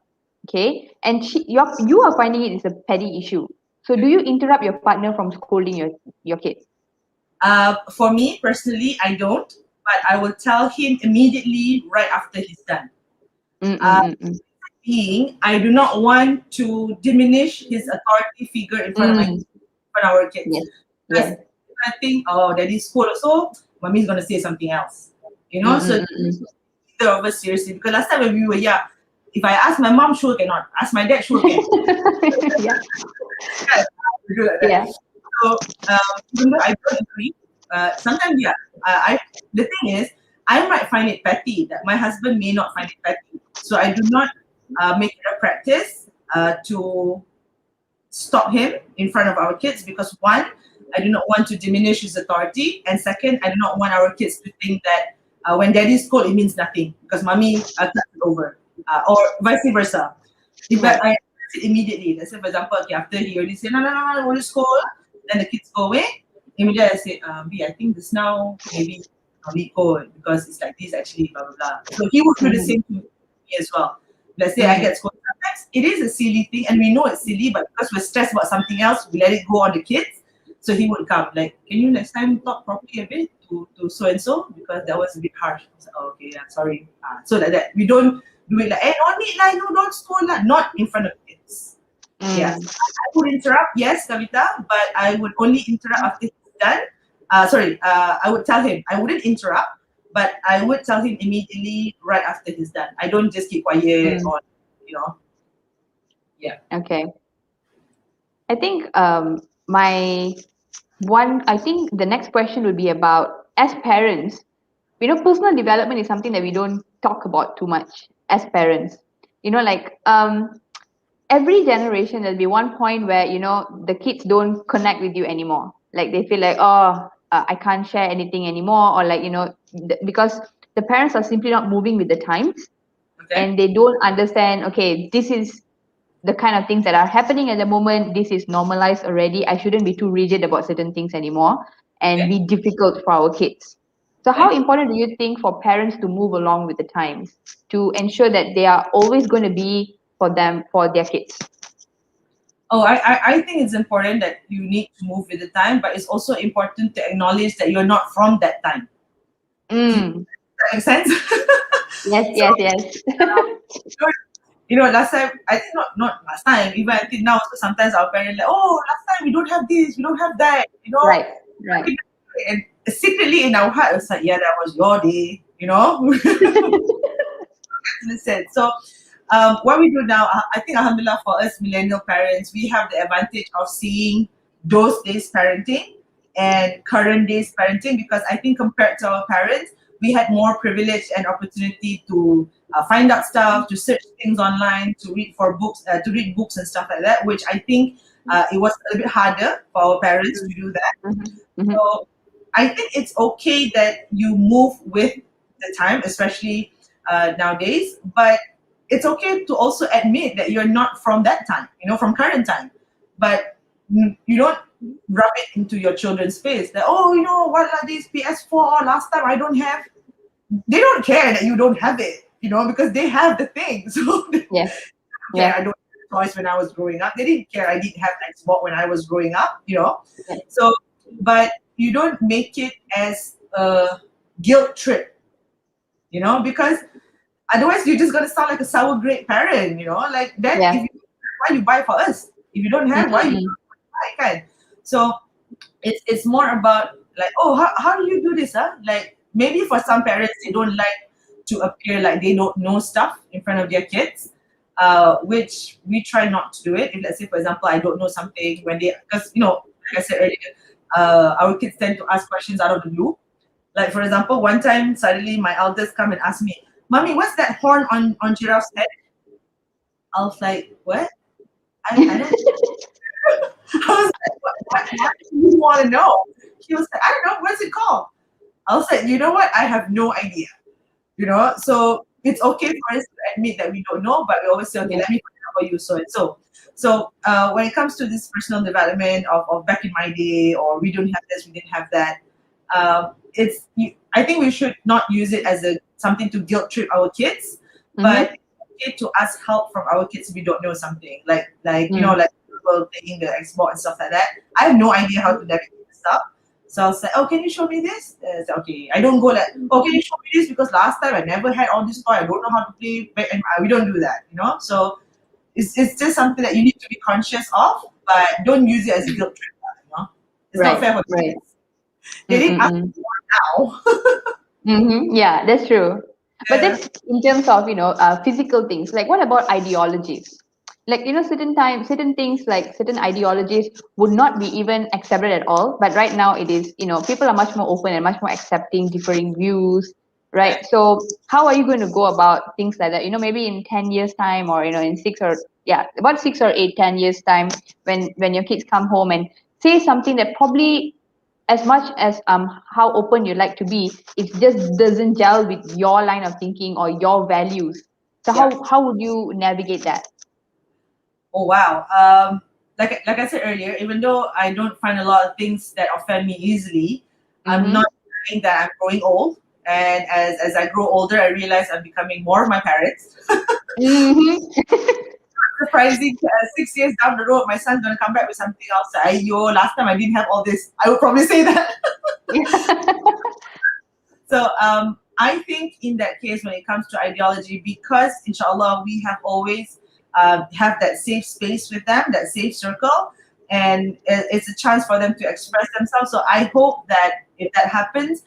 Speaker 1: Okay, and you are finding it is a petty issue. So do you interrupt your partner from scolding your kids?
Speaker 2: For me personally, I don't, but I will tell him immediately right after he's done.
Speaker 1: Mm,
Speaker 2: Uh,
Speaker 1: mm, mm, mm.
Speaker 2: Being, I do not want to diminish his authority figure in front of
Speaker 1: Mm,
Speaker 2: our kids.
Speaker 1: yes,
Speaker 2: Because
Speaker 1: yes.
Speaker 2: if I think, oh, daddy's cool, so mommy's gonna say something else.
Speaker 1: Mm,
Speaker 2: So
Speaker 1: mm, mm,
Speaker 2: neither of us seriously. Because last time when we were young, if I ask my mom, sure cannot. Ask my dad, sure can.
Speaker 1: mm. Yeah,
Speaker 2: Yeah, we do like that.
Speaker 1: yeah.
Speaker 2: So even though I don't agree, sometimes yeah. I The thing is, I might find it petty that my husband may not find it petty. So I do not make it a practice to stop him in front of our kids because one, I do not want to diminish his authority, and second, I do not want our kids to think that when daddy's cold, it means nothing because mommy cuts it over, or vice versa. If
Speaker 1: Right.
Speaker 2: I fix it immediately, let's say for example, okay, after he already said no, no, no, no, we'll just scold, then the kids go away. Immediately I say, B, I think this now maybe a bit cold because it's like this actually, blah blah blah. So he would do the
Speaker 1: Mm,
Speaker 2: same to me as well. Let's say I
Speaker 1: mm,
Speaker 2: get scolded. Sometimes it is a silly thing, and we know it's silly, but because we're stressed about something else, we let it go on the kids. So he would come like, can you next time talk properly a bit to so and so because that was a bit harsh. I was like, oh, okay, yeah, sorry. So like that, we don't do it like, hey, no need like, no, don't scold lah. Not in front of kids. Yeah,
Speaker 1: mm.
Speaker 2: I would interrupt, yes, Kavita, but I would only interrupt after he's done. I would tell him I wouldn't interrupt, but I would tell him immediately right after he's done. I don't just keep quiet
Speaker 1: Mm.
Speaker 2: or, you know, yeah.
Speaker 1: Okay. I think my one. I think the next question would be about as parents. Personal development is something that we don't talk about too much as parents. Like every generation there'll be one point where the kids don't connect with you anymore, like they feel like, oh, I can't share anything anymore, or like because the parents are simply not moving with the times,
Speaker 2: Okay.
Speaker 1: and they don't understand, okay, this is the kind of things that are happening at the moment. This is normalized already. I shouldn't be too rigid about certain things anymore and
Speaker 2: Okay.
Speaker 1: be difficult for our kids. So how
Speaker 2: Okay.
Speaker 1: important do you think for parents to move along with the times to ensure that they are always going to be for them, for their kids?
Speaker 2: Oh, I think it's important that you need to move with the time, but it's also important to acknowledge that you're not from that time. Does
Speaker 1: Mm.
Speaker 2: that make sense?
Speaker 1: Yes,
Speaker 2: So,
Speaker 1: yes, yes.
Speaker 2: last time, I think not last time, even I think now, sometimes our parents like, oh, last time we don't have this, we don't have that,
Speaker 1: Right, right.
Speaker 2: and secretly in our heart, it's like, yeah, that was your day, in a sense. So, what we do now, I think, alhamdulillah, for us millennial parents, we have the advantage of seeing those days parenting and current days parenting because I think compared to our parents, we had more privilege and opportunity to find out stuff, to search things online, to read books and stuff like that, which I think it was a little bit harder for our parents to do that.
Speaker 1: Mhm, mhm.
Speaker 2: So I think it's okay that you move with the time, especially nowadays. But it's okay to also admit that you're not from that time, from current time. But you don't rub it into your children's face that, oh, what are these PS4 last time I don't have. They don't care that you don't have it, because they have the thing. So they
Speaker 1: Yes,
Speaker 2: don't care.
Speaker 1: yes,
Speaker 2: I don't have toys when I was growing up. They didn't care I didn't have Xbox when I was growing up.
Speaker 1: yes.
Speaker 2: So, but you don't make it as a guilt trip, because otherwise you're just gonna sound like a sour grape parent, like that.
Speaker 1: Yeah.
Speaker 2: If you why you buy for us? If you don't have, why you
Speaker 1: Mm-mm-mm.
Speaker 2: buy? Kan? So it's more about like, oh, how do you do this? Like maybe for some parents they don't like to appear like they don't know stuff in front of their kids, which we try not to do it. If let's say for example I don't know something when because like I said earlier, our kids tend to ask questions out of the blue. Like for example, one time suddenly my eldest come and ask me, "Mommy, what's that horn on giraffe's head?" I was like, "What? I don't." I was like, "What do you want to know?" He was like, "I don't know. What's it called?" I was like, "You know what? I have no idea." So it's okay for us to admit that we don't know, but we always say, "Okay,
Speaker 1: Yeah.
Speaker 2: let me find out for you." So and so. So when it comes to this personal development of back in my day, or we don't have this, we didn't have that. I think we should not use it as a something to guilt trip our kids, but
Speaker 1: Mm-hmm.
Speaker 2: okay to ask help from our kids if we don't know something. Like
Speaker 1: Mm.
Speaker 2: like people taking the Xbox and stuff like that. I have no idea how to navigate the stuff. So I was like, oh, can you show me this? So, okay. I don't go like, oh, can you show me this? Because last time I never had all this toy. I don't know how to play. And we don't do that. So it's just something that you need to be conscious of, but don't use it as a guilt trip. It's not
Speaker 1: Right,
Speaker 2: fair for the
Speaker 1: right.
Speaker 2: kids. They didn't ask
Speaker 1: Mm-mm-mm.
Speaker 2: for now.
Speaker 1: Yeah, that's true. But
Speaker 2: Yeah.
Speaker 1: that's in terms of, physical things. Like, what about ideologies? Like, certain things like certain ideologies would not be even accepted at all. But right now it is, people are much more open and much more accepting differing views,
Speaker 2: Right.
Speaker 1: right? So how are you going to go about things like that? Maybe in 10 years time, or, in about 6 or 8, 10 years time, when your kids come home and say something that probably, as much as how open you like to be, it just doesn't gel with your line of thinking or your values. So
Speaker 2: Yeah.
Speaker 1: how would you navigate that?
Speaker 2: Oh wow. Like I said earlier, even though I don't find a lot of things that offend me easily, I'm not
Speaker 1: Mm-hmm.
Speaker 2: denying that I'm growing old. And as I grow older, I realize I'm becoming more of my parents.
Speaker 1: Mm-hmm.
Speaker 2: Surprising, 6 years down the road, my son's gonna come back with something else. Yo, last time I didn't have all this. I would probably say that. So I think in that case, when it comes to ideology, because inshallah we have always have that safe space with them, that safe circle, and it's a chance for them to express themselves. So I hope that if that happens,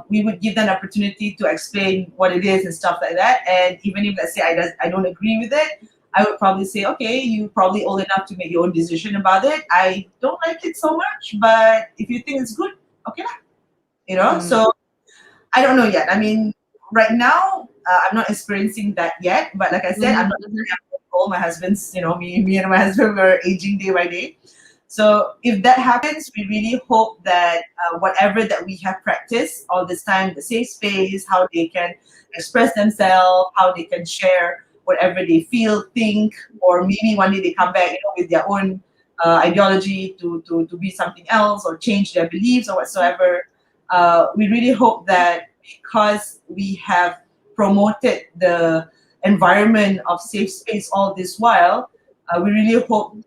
Speaker 2: we would give them an opportunity to explain what it is and stuff like that. And even if let's say I don't agree with it, I would probably say, okay, you probably old enough to make your own decision about it. I don't like it so much, but if you think it's good, okay, lah.
Speaker 1: Mm.
Speaker 2: So I don't know yet. I mean, right now, I'm not experiencing that yet. But like I said, I'm not
Speaker 1: Mm-hmm.
Speaker 2: old. My husband's, me and my husband were aging day by day. So if that happens, we really hope that whatever that we have practiced all this time, the safe space, how they can express themselves, how they can share whatever they feel, think, or maybe one day they come back, with their own ideology to be something else or change their beliefs or whatsoever. We really hope that because we have promoted the environment of safe space all this while, we really hope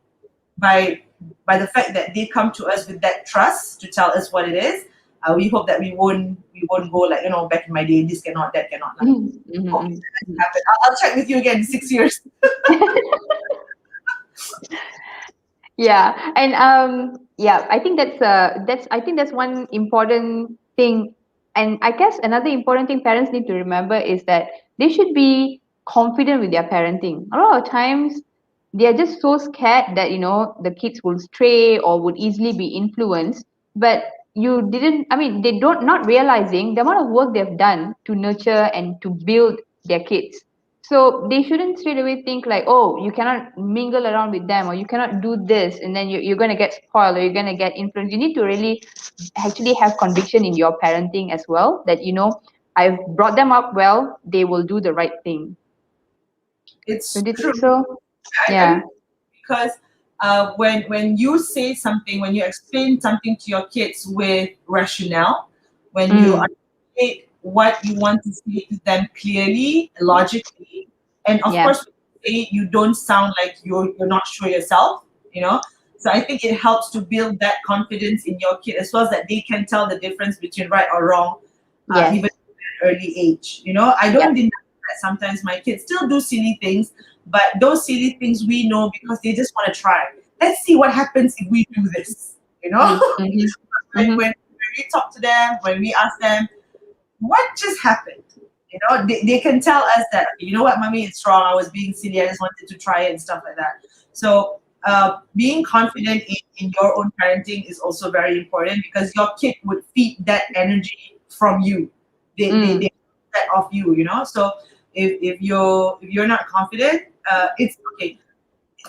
Speaker 2: by the fact that they come to us with that trust to tell us what it is, we hope that we won't go like back in my day, this cannot, that cannot. Like, hope
Speaker 1: Mm-hmm.
Speaker 2: that doesn't happen. I'll check with you again in 6 years.
Speaker 1: Yeah, and yeah, I think that's one important thing, and I guess another important thing parents need to remember is that they should be confident with their parenting. A lot of times, they are just so scared that the kids will stray or would easily be influenced, but you didn't. I mean, they don't not realizing the amount of work they've done to nurture and to build their kids. So they shouldn't straight away think like, oh, you cannot mingle around with them or you cannot do this and then you're going to get spoiled or you're going to get influenced. You need to really actually have conviction in your parenting as well that, I've brought them up well, they will do the right thing.
Speaker 2: It's
Speaker 1: Don't you
Speaker 2: true.
Speaker 1: think so?
Speaker 2: I really,
Speaker 1: Yeah.
Speaker 2: because when you say something, when you explain something to your kids with rationale, when you
Speaker 1: Mm,
Speaker 2: articulate what you want to say to them clearly, logically, and of
Speaker 1: yeah.
Speaker 2: course, when you say you don't sound like you're not sure yourself, you know. So I think it helps to build that confidence in your kid as well as that they can tell the difference between right or wrong,
Speaker 1: Yes.
Speaker 2: even at an early age. I don't
Speaker 1: Yep.
Speaker 2: deny that sometimes my kids still do silly things, but those silly things we know because they just want to try. Let's see what happens if we do this.
Speaker 1: Mm, mm-hmm, mm-hmm.
Speaker 2: When we talk to them, when we ask them, what just happened? They can tell us that, you know what, mommy, it's wrong. I was being silly. I just wanted to try it and stuff like that. So being confident in your own parenting is also very important because your kid would feed that energy from you. They
Speaker 1: Mm,
Speaker 2: get that off you. So if you're not confident, it's okay.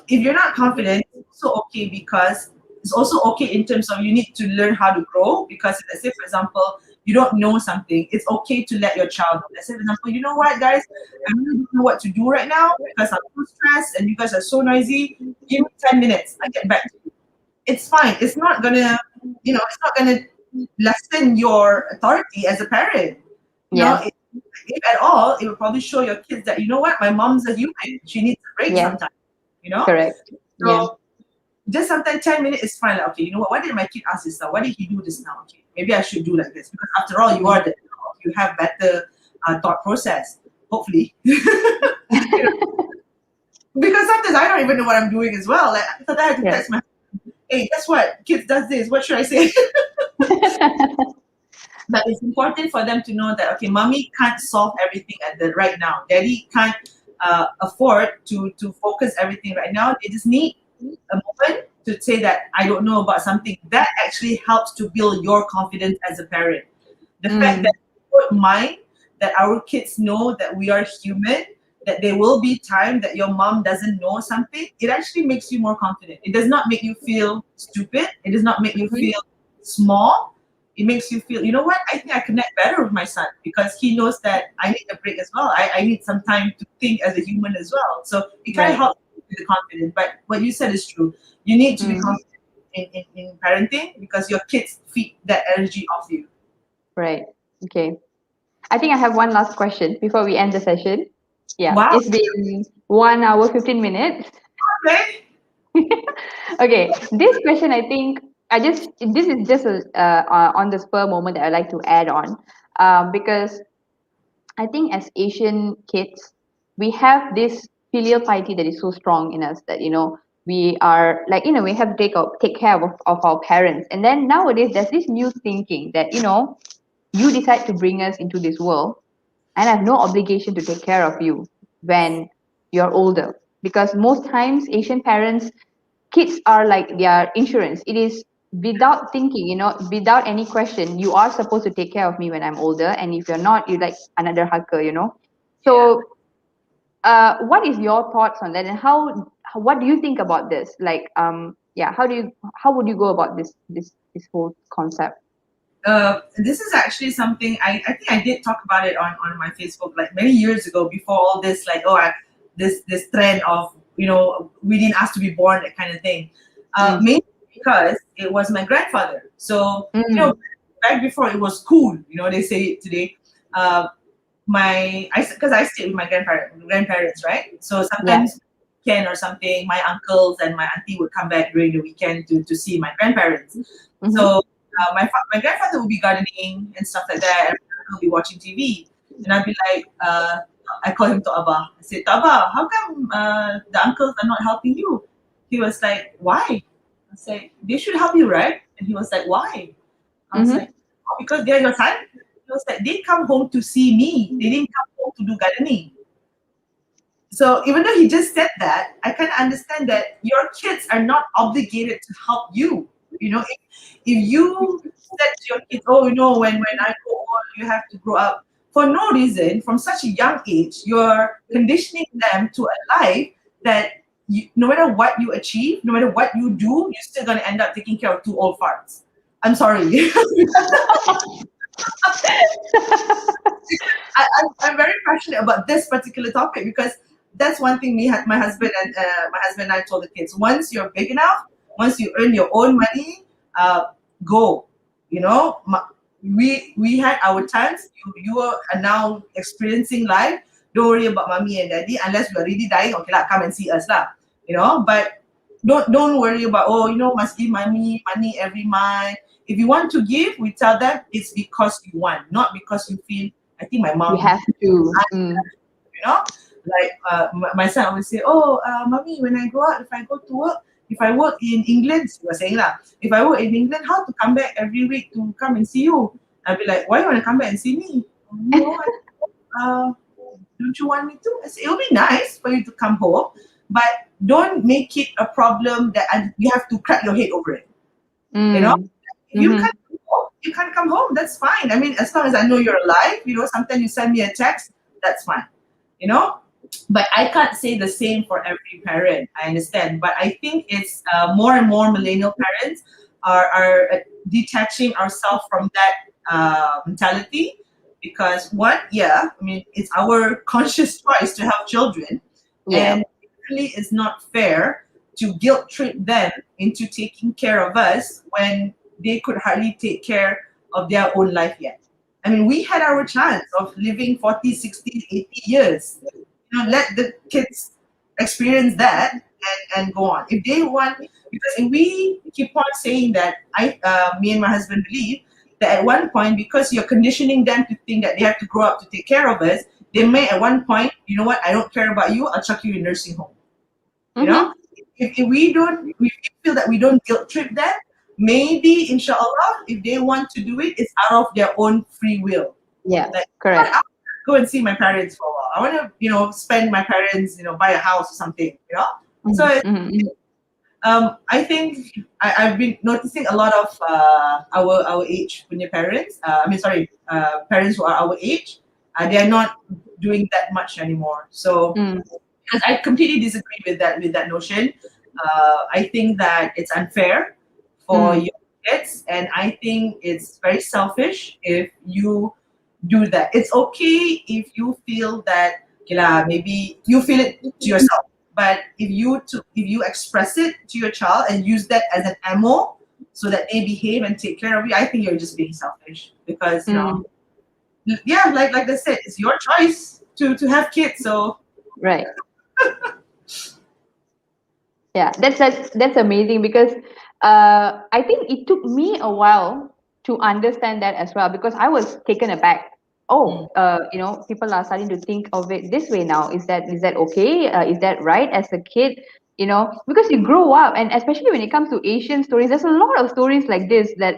Speaker 2: If you're not confident, it's also okay because it's also okay in terms of you need to learn how to grow. Because let's say, for example, you don't know something, it's okay to let your child know. Let's say, for example, you know what, guys, I really don't know what to do right now because I'm too stressed and you guys are so noisy. Give me 10 minutes, I get back to you. It's fine. It's not gonna lessen your authority as a parent. You know,
Speaker 1: yeah.
Speaker 2: if at all, it will probably show your kids that, you know what, my mom's a human. She needs a break
Speaker 1: Yes,
Speaker 2: sometimes, you know?
Speaker 1: correct. Yeah.
Speaker 2: So just sometimes 10 minutes is fine. Like, okay, you know what? Why did my kid ask this now? Why did he do this now? Okay, maybe I should do like this. Because after all, you
Speaker 1: Mm.
Speaker 2: are the adult. You have better thought process, hopefully. You know, because sometimes I don't even know what I'm doing as well. Like, I thought I had to
Speaker 1: Yeah.
Speaker 2: text my, hey, guess what? Kids does this. What should I say? But it's important for them to know that, okay, mommy can't solve everything at the right now. Daddy can't afford to focus everything right now. They just need a moment to say that I don't know about something. That actually helps to build your confidence as a parent. The fact
Speaker 1: Mm.
Speaker 2: that we don't mind that our kids know that we are human, that there will be time that your mom doesn't know something, it actually makes you more confident. It does not make you feel stupid. It does not make you
Speaker 1: Mhm.
Speaker 2: feel small. It makes you feel, you know what, I think I connect better with my son because he knows that I need a break as well. I need some time to think as a human as well. So it kind of
Speaker 1: Right.
Speaker 2: helps with the confidence. But what you said is true. You need to be
Speaker 1: Mm.
Speaker 2: confident in parenting because your kids feed that energy off you.
Speaker 1: Right. Okay. I think I have one last question before we end the session. Yeah,
Speaker 2: Wow.
Speaker 1: it's been 1 hour, 15 minutes.
Speaker 2: Okay.
Speaker 1: Okay, this question, I think this is just a on the spur moment that I like to add on, because I think as Asian kids, we have this filial piety that is so strong in us that we are like we have to take care of our parents, and then nowadays there's this new thinking that you decide to bring us into this world, and I have no obligation to take care of you when you're older, because most times Asian parents, kids are like their insurance. It is without thinking, without any question, you are supposed to take care of me when I'm older, and if you're not, you're like another hacker.
Speaker 2: Yeah.
Speaker 1: So what is your thoughts on that, and what do you think about this? Like, yeah, how would you go about this whole concept?
Speaker 2: This is actually something I think I did talk about it on my Facebook like many years ago before all this like this trend of we didn't ask to be born, that kind of thing.
Speaker 1: Mm.
Speaker 2: Mainly because it was my grandfather. So
Speaker 1: Mm.
Speaker 2: back before it was cool. They say it today. Uh, because I stayed with my grandparents, right? So
Speaker 1: Yeah.
Speaker 2: sometimes weekend or something, my uncles and my auntie would come back during the weekend to see my grandparents.
Speaker 1: Mm-hmm.
Speaker 2: So my grandfather would be gardening and stuff like that, and my uncle would be watching TV, and I'd be like, I call him Ta'aba. I said, Ta'aba, how come the uncles are not helping you? He was like, why? I said, they should help you, right? And he was like, why? I was
Speaker 1: Mm-hmm.
Speaker 2: like, oh, because they're your son. He was like, they come home to see me. They didn't come home to do gardening. So even though he just said that, I kind of understand that your kids are not obligated to help you. If you said to your kids, oh, when I go on, you have to grow up for no reason from such a young age, you're conditioning them to a life that no matter what you achieve, no matter what you do, you're still going to end up taking care of two old farts. I'm sorry. I'm very passionate about this particular topic because that's one thing my husband and I told the kids. Once you're big enough, once you earn your own money, go. We had our times. You are now experiencing life. Don't worry about mommy and daddy unless we're really dying. Okay lah, come and see us lah. But don't worry about must give money every month. If you want to give, we tell them it's because you want, not because you feel. I think my
Speaker 1: You
Speaker 2: mom,
Speaker 1: have to. Mm.
Speaker 2: you know, like my son always say, "Oh, mommy, when I go out, if I go to work, if I work in England, he was saying lah, if I work in England, how to come back every week to come and see you?" I'll be like, "Why you want to come back and see me?" "Oh, uh, don't you want me to?" I say, "It'll be nice for you to come home, but don't make it a problem that you have to crack your head over it." You know,
Speaker 1: Mm.
Speaker 2: if you
Speaker 1: Mm-hmm.
Speaker 2: can't come home, you can't come home. That's fine. I mean, as long as I know you're alive, sometimes you send me a text, that's fine. You know, but I can't say the same for every parent. I understand, but I think it's more and more millennial parents are detaching ourselves from that mentality because one, yeah, I mean, it's our conscious choice to have children,
Speaker 1: Yeah.
Speaker 2: and it really is not fair to guilt trip them into taking care of us when they could hardly take care of their own life yet. I mean, we had our chance of living 40, 60, 80 years. Let the kids experience that and go on. If they want, because if we keep on saying that, me and my husband believe that at one point, because you're conditioning them to think that they have to grow up to take care of us, they may at one point, you know what, I don't care about you, I'll chuck you in nursing home. You know,
Speaker 1: Mm-hmm.
Speaker 2: if we don't, if we feel that we don't guilt trip them, maybe inshallah, if they want to do it, it's out of their own free will.
Speaker 1: Yeah,
Speaker 2: Like, I
Speaker 1: correct.
Speaker 2: want to go and see my parents for a while. I want to, spend my parents, buy a house or something, So
Speaker 1: Mm-hmm. Mm-hmm.
Speaker 2: I think I've been noticing a lot of our age punya parents. Parents who are our age. They are not doing that much anymore. So
Speaker 1: Mm,
Speaker 2: because I completely disagree with that notion. I think that it's unfair for
Speaker 1: mm,
Speaker 2: your kids, and I think it's very selfish if you do that. It's okay if you feel that, okay lah, maybe you feel it to yourself, but if you express it to your child and use that as an ammo so that they behave and take care of you, I think you're just being selfish because
Speaker 1: mm.
Speaker 2: yeah, like I said, it's your choice to have kids. So
Speaker 1: Right. Yeah, that's amazing because I think it took me a while to understand that as well because I was taken aback.
Speaker 2: mm,
Speaker 1: Oh, people are starting to think of it this way now. Is that okay? Is that right as a kid? Because you grow up, and especially when it comes to Asian stories, there's a lot of stories like this that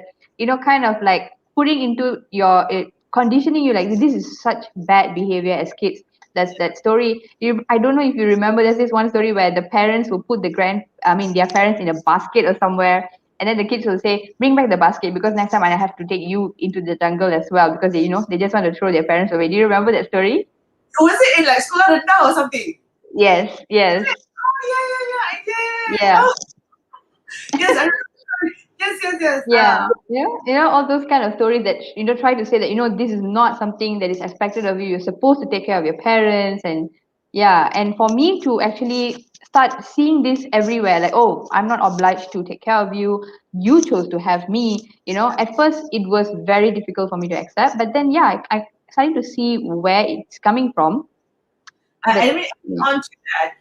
Speaker 1: kind of like putting into your conditioning you like this is such bad behavior as kids. That's that story. I don't know if you remember. There's this one story where the parents will put their parents in a basket or somewhere, and then the kids will say, "Bring back the basket because next time I have to take you into the jungle as well because they just want to throw their parents away." Do you remember that story?
Speaker 2: was it in like Sekolah Rendah or something?
Speaker 1: Yes, yes,
Speaker 2: Oh yeah.
Speaker 1: yeah,
Speaker 2: Yes, I remember. Yes.
Speaker 1: yeah. All those kind of stories that try to say that this is not something that is expected of you. You're supposed to take care of your parents, and yeah. And for me to actually start seeing this everywhere, like, oh, I'm not obliged to take care of you. You chose to have me. At first it was very difficult for me to accept, but then yeah, I started to see where it's coming from.
Speaker 2: I
Speaker 1: That
Speaker 2: mean, on to that,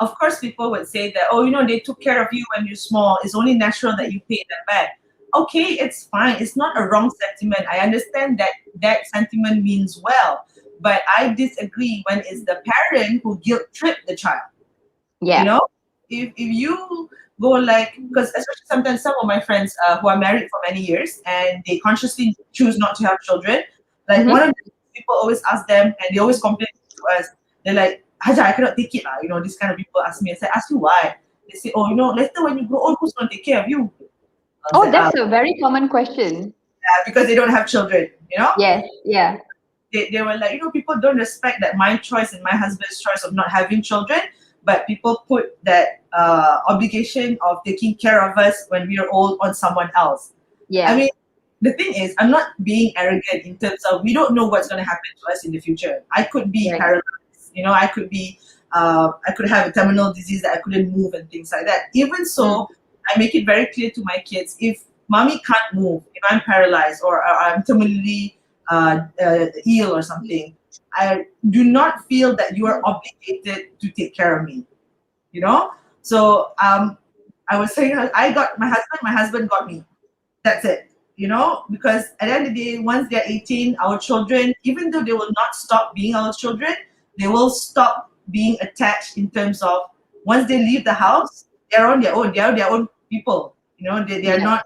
Speaker 2: of course, people would say that, oh, they took care of you when you're small. It's only natural that you pay them back. Okay, it's fine. It's not a wrong sentiment. I understand that that sentiment means well, but I disagree when it's the parent who guilt trip the child. You
Speaker 1: yeah.
Speaker 2: know, if you go like, because especially sometimes some of my friends who are married for many years and they consciously choose not to have children, like one
Speaker 1: Mm-hmm.
Speaker 2: of the people always ask them and they always complain to us, they're like, Hajar, I cannot take it. This kind of people ask me. I say, ask you why? They say, oh, later when you grow old, who's going to take care of you? I was
Speaker 1: Oh,
Speaker 2: like,
Speaker 1: that's a very common question.
Speaker 2: because they don't have children.
Speaker 1: Yes, yeah,
Speaker 2: They were like, people don't respect that my choice and my husband's choice of not having children, but people put that obligation of taking care of us when we are old on someone else. I
Speaker 1: yeah.
Speaker 2: mean, the thing is, I'm not being arrogant in terms of we don't know what's going to happen to us in the future. I could be
Speaker 1: Right.
Speaker 2: paralyzed, I could be, I could have a terminal disease that I couldn't move and things like that. Even
Speaker 1: Mm.
Speaker 2: so, I make it very clear to my kids if mommy can't move, if I'm paralyzed or I'm terminally ill or something, I do not feel that you are obligated to take care of me. You know, so I was saying I got my husband got me. That's it. Because at the end of the day, once they're 18, our children, even though they will not stop being our children, they will stop being attached in terms of once they leave the house, they're on their own. They are their own people. They are
Speaker 1: Yeah.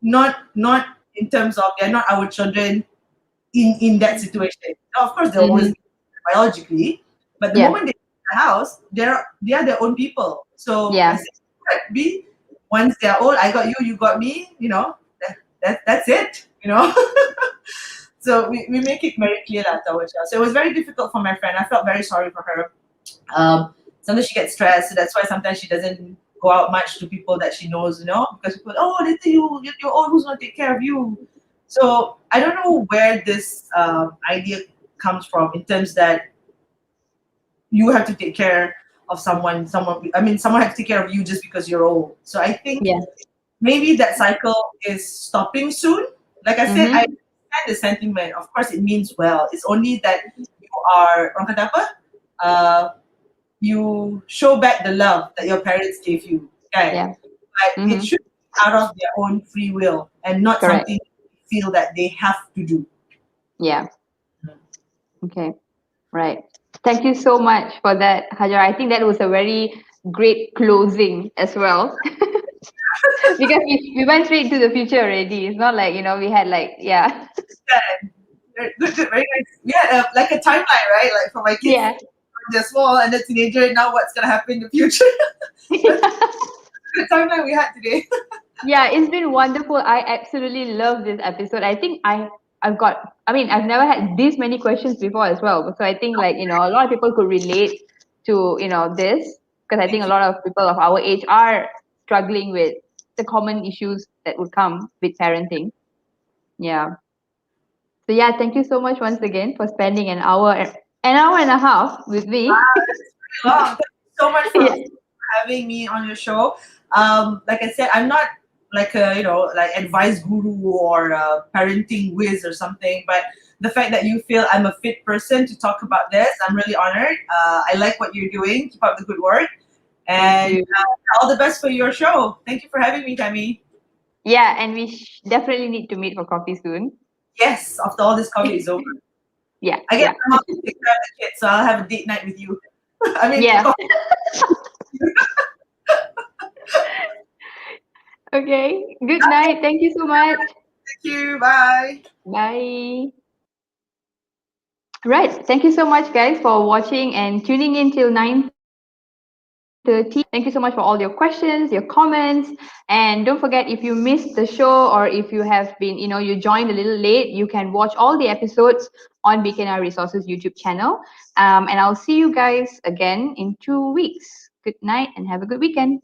Speaker 2: not in terms of they're not our children in that situation. Now, of course, they'll always
Speaker 1: Mm-hmm.
Speaker 2: be biologically, but the
Speaker 1: Yeah.
Speaker 2: moment they leave the house, they are their own people. So I
Speaker 1: Yeah.
Speaker 2: say, "Right, be once they're old, I got you, you got me. That's it. So we make it very clear that our child. So it was very difficult for my friend. I felt very sorry for her. Sometimes she gets stressed, so that's why sometimes she doesn't go out much to people that she knows, because people, oh, later you're old, who's gonna take care of you? So I don't know where this idea comes from in terms that you have to take care of someone. Someone has to take care of you just because you're old. So I think
Speaker 1: Yeah.
Speaker 2: maybe that cycle is stopping soon. Like I said, I
Speaker 1: Mm-hmm.
Speaker 2: the sentiment. Of course, it means well. It's only that you are orang kata apa? Uh, you show back the love that your parents gave you. Okay,
Speaker 1: Yeah.
Speaker 2: but it
Speaker 1: Mm-hmm.
Speaker 2: should be out of their own free will and not
Speaker 1: Correct.
Speaker 2: something they feel that they have to do.
Speaker 1: Yeah. Okay. Right. Thank you so much for that, Hajar. I think that was a very great closing as well. Because we went straight into the future already. It's not like, we had like, yeah.
Speaker 2: Yeah, good, good, very nice. Yeah, like a timeline, right? Like for my kids,
Speaker 1: Yeah.
Speaker 2: when they're small and a teenager. Now, what's gonna happen in the future? That's the timeline we had today.
Speaker 1: Yeah, it's been wonderful. I absolutely love this episode. I think I've never had this many questions before as well. So I think like, a lot of people could relate to, this because I think
Speaker 2: Thank
Speaker 1: a
Speaker 2: you.
Speaker 1: lot of people of our age are struggling with the common issues that would come with parenting. Yeah. So yeah, thank you so much once again for spending an hour and a half with me.
Speaker 2: Long. Thank you so much for
Speaker 1: Yeah.
Speaker 2: having me on your show. Like I said, I'm not like a like advice guru or a parenting whiz or something, but the fact that you feel I'm a fit person to talk about this, I'm really honored. I like what you're doing. Keep up the good work,
Speaker 1: Thank
Speaker 2: and
Speaker 1: you.
Speaker 2: all the best for your show. Thank you for having me, Tammy.
Speaker 1: Yeah, and we definitely need to meet for coffee soon.
Speaker 2: Yes, after all this COVID is over,
Speaker 1: Yeah,
Speaker 2: I get
Speaker 1: yeah.
Speaker 2: my mom to take care of the kids, so I'll have a date night with you. I mean,
Speaker 1: Yeah. Okay. Good night. Thank you so much.
Speaker 2: thank you. Bye.
Speaker 1: Bye. Right. Thank you so much, guys, for watching and tuning in till 9:30. Thank you so much for all your questions, your comments. And don't forget, if you missed the show or if you have been, you joined a little late, you can watch all the episodes on BKNR Resources YouTube channel. And I'll see you guys again in 2 weeks. Good night and have a good weekend.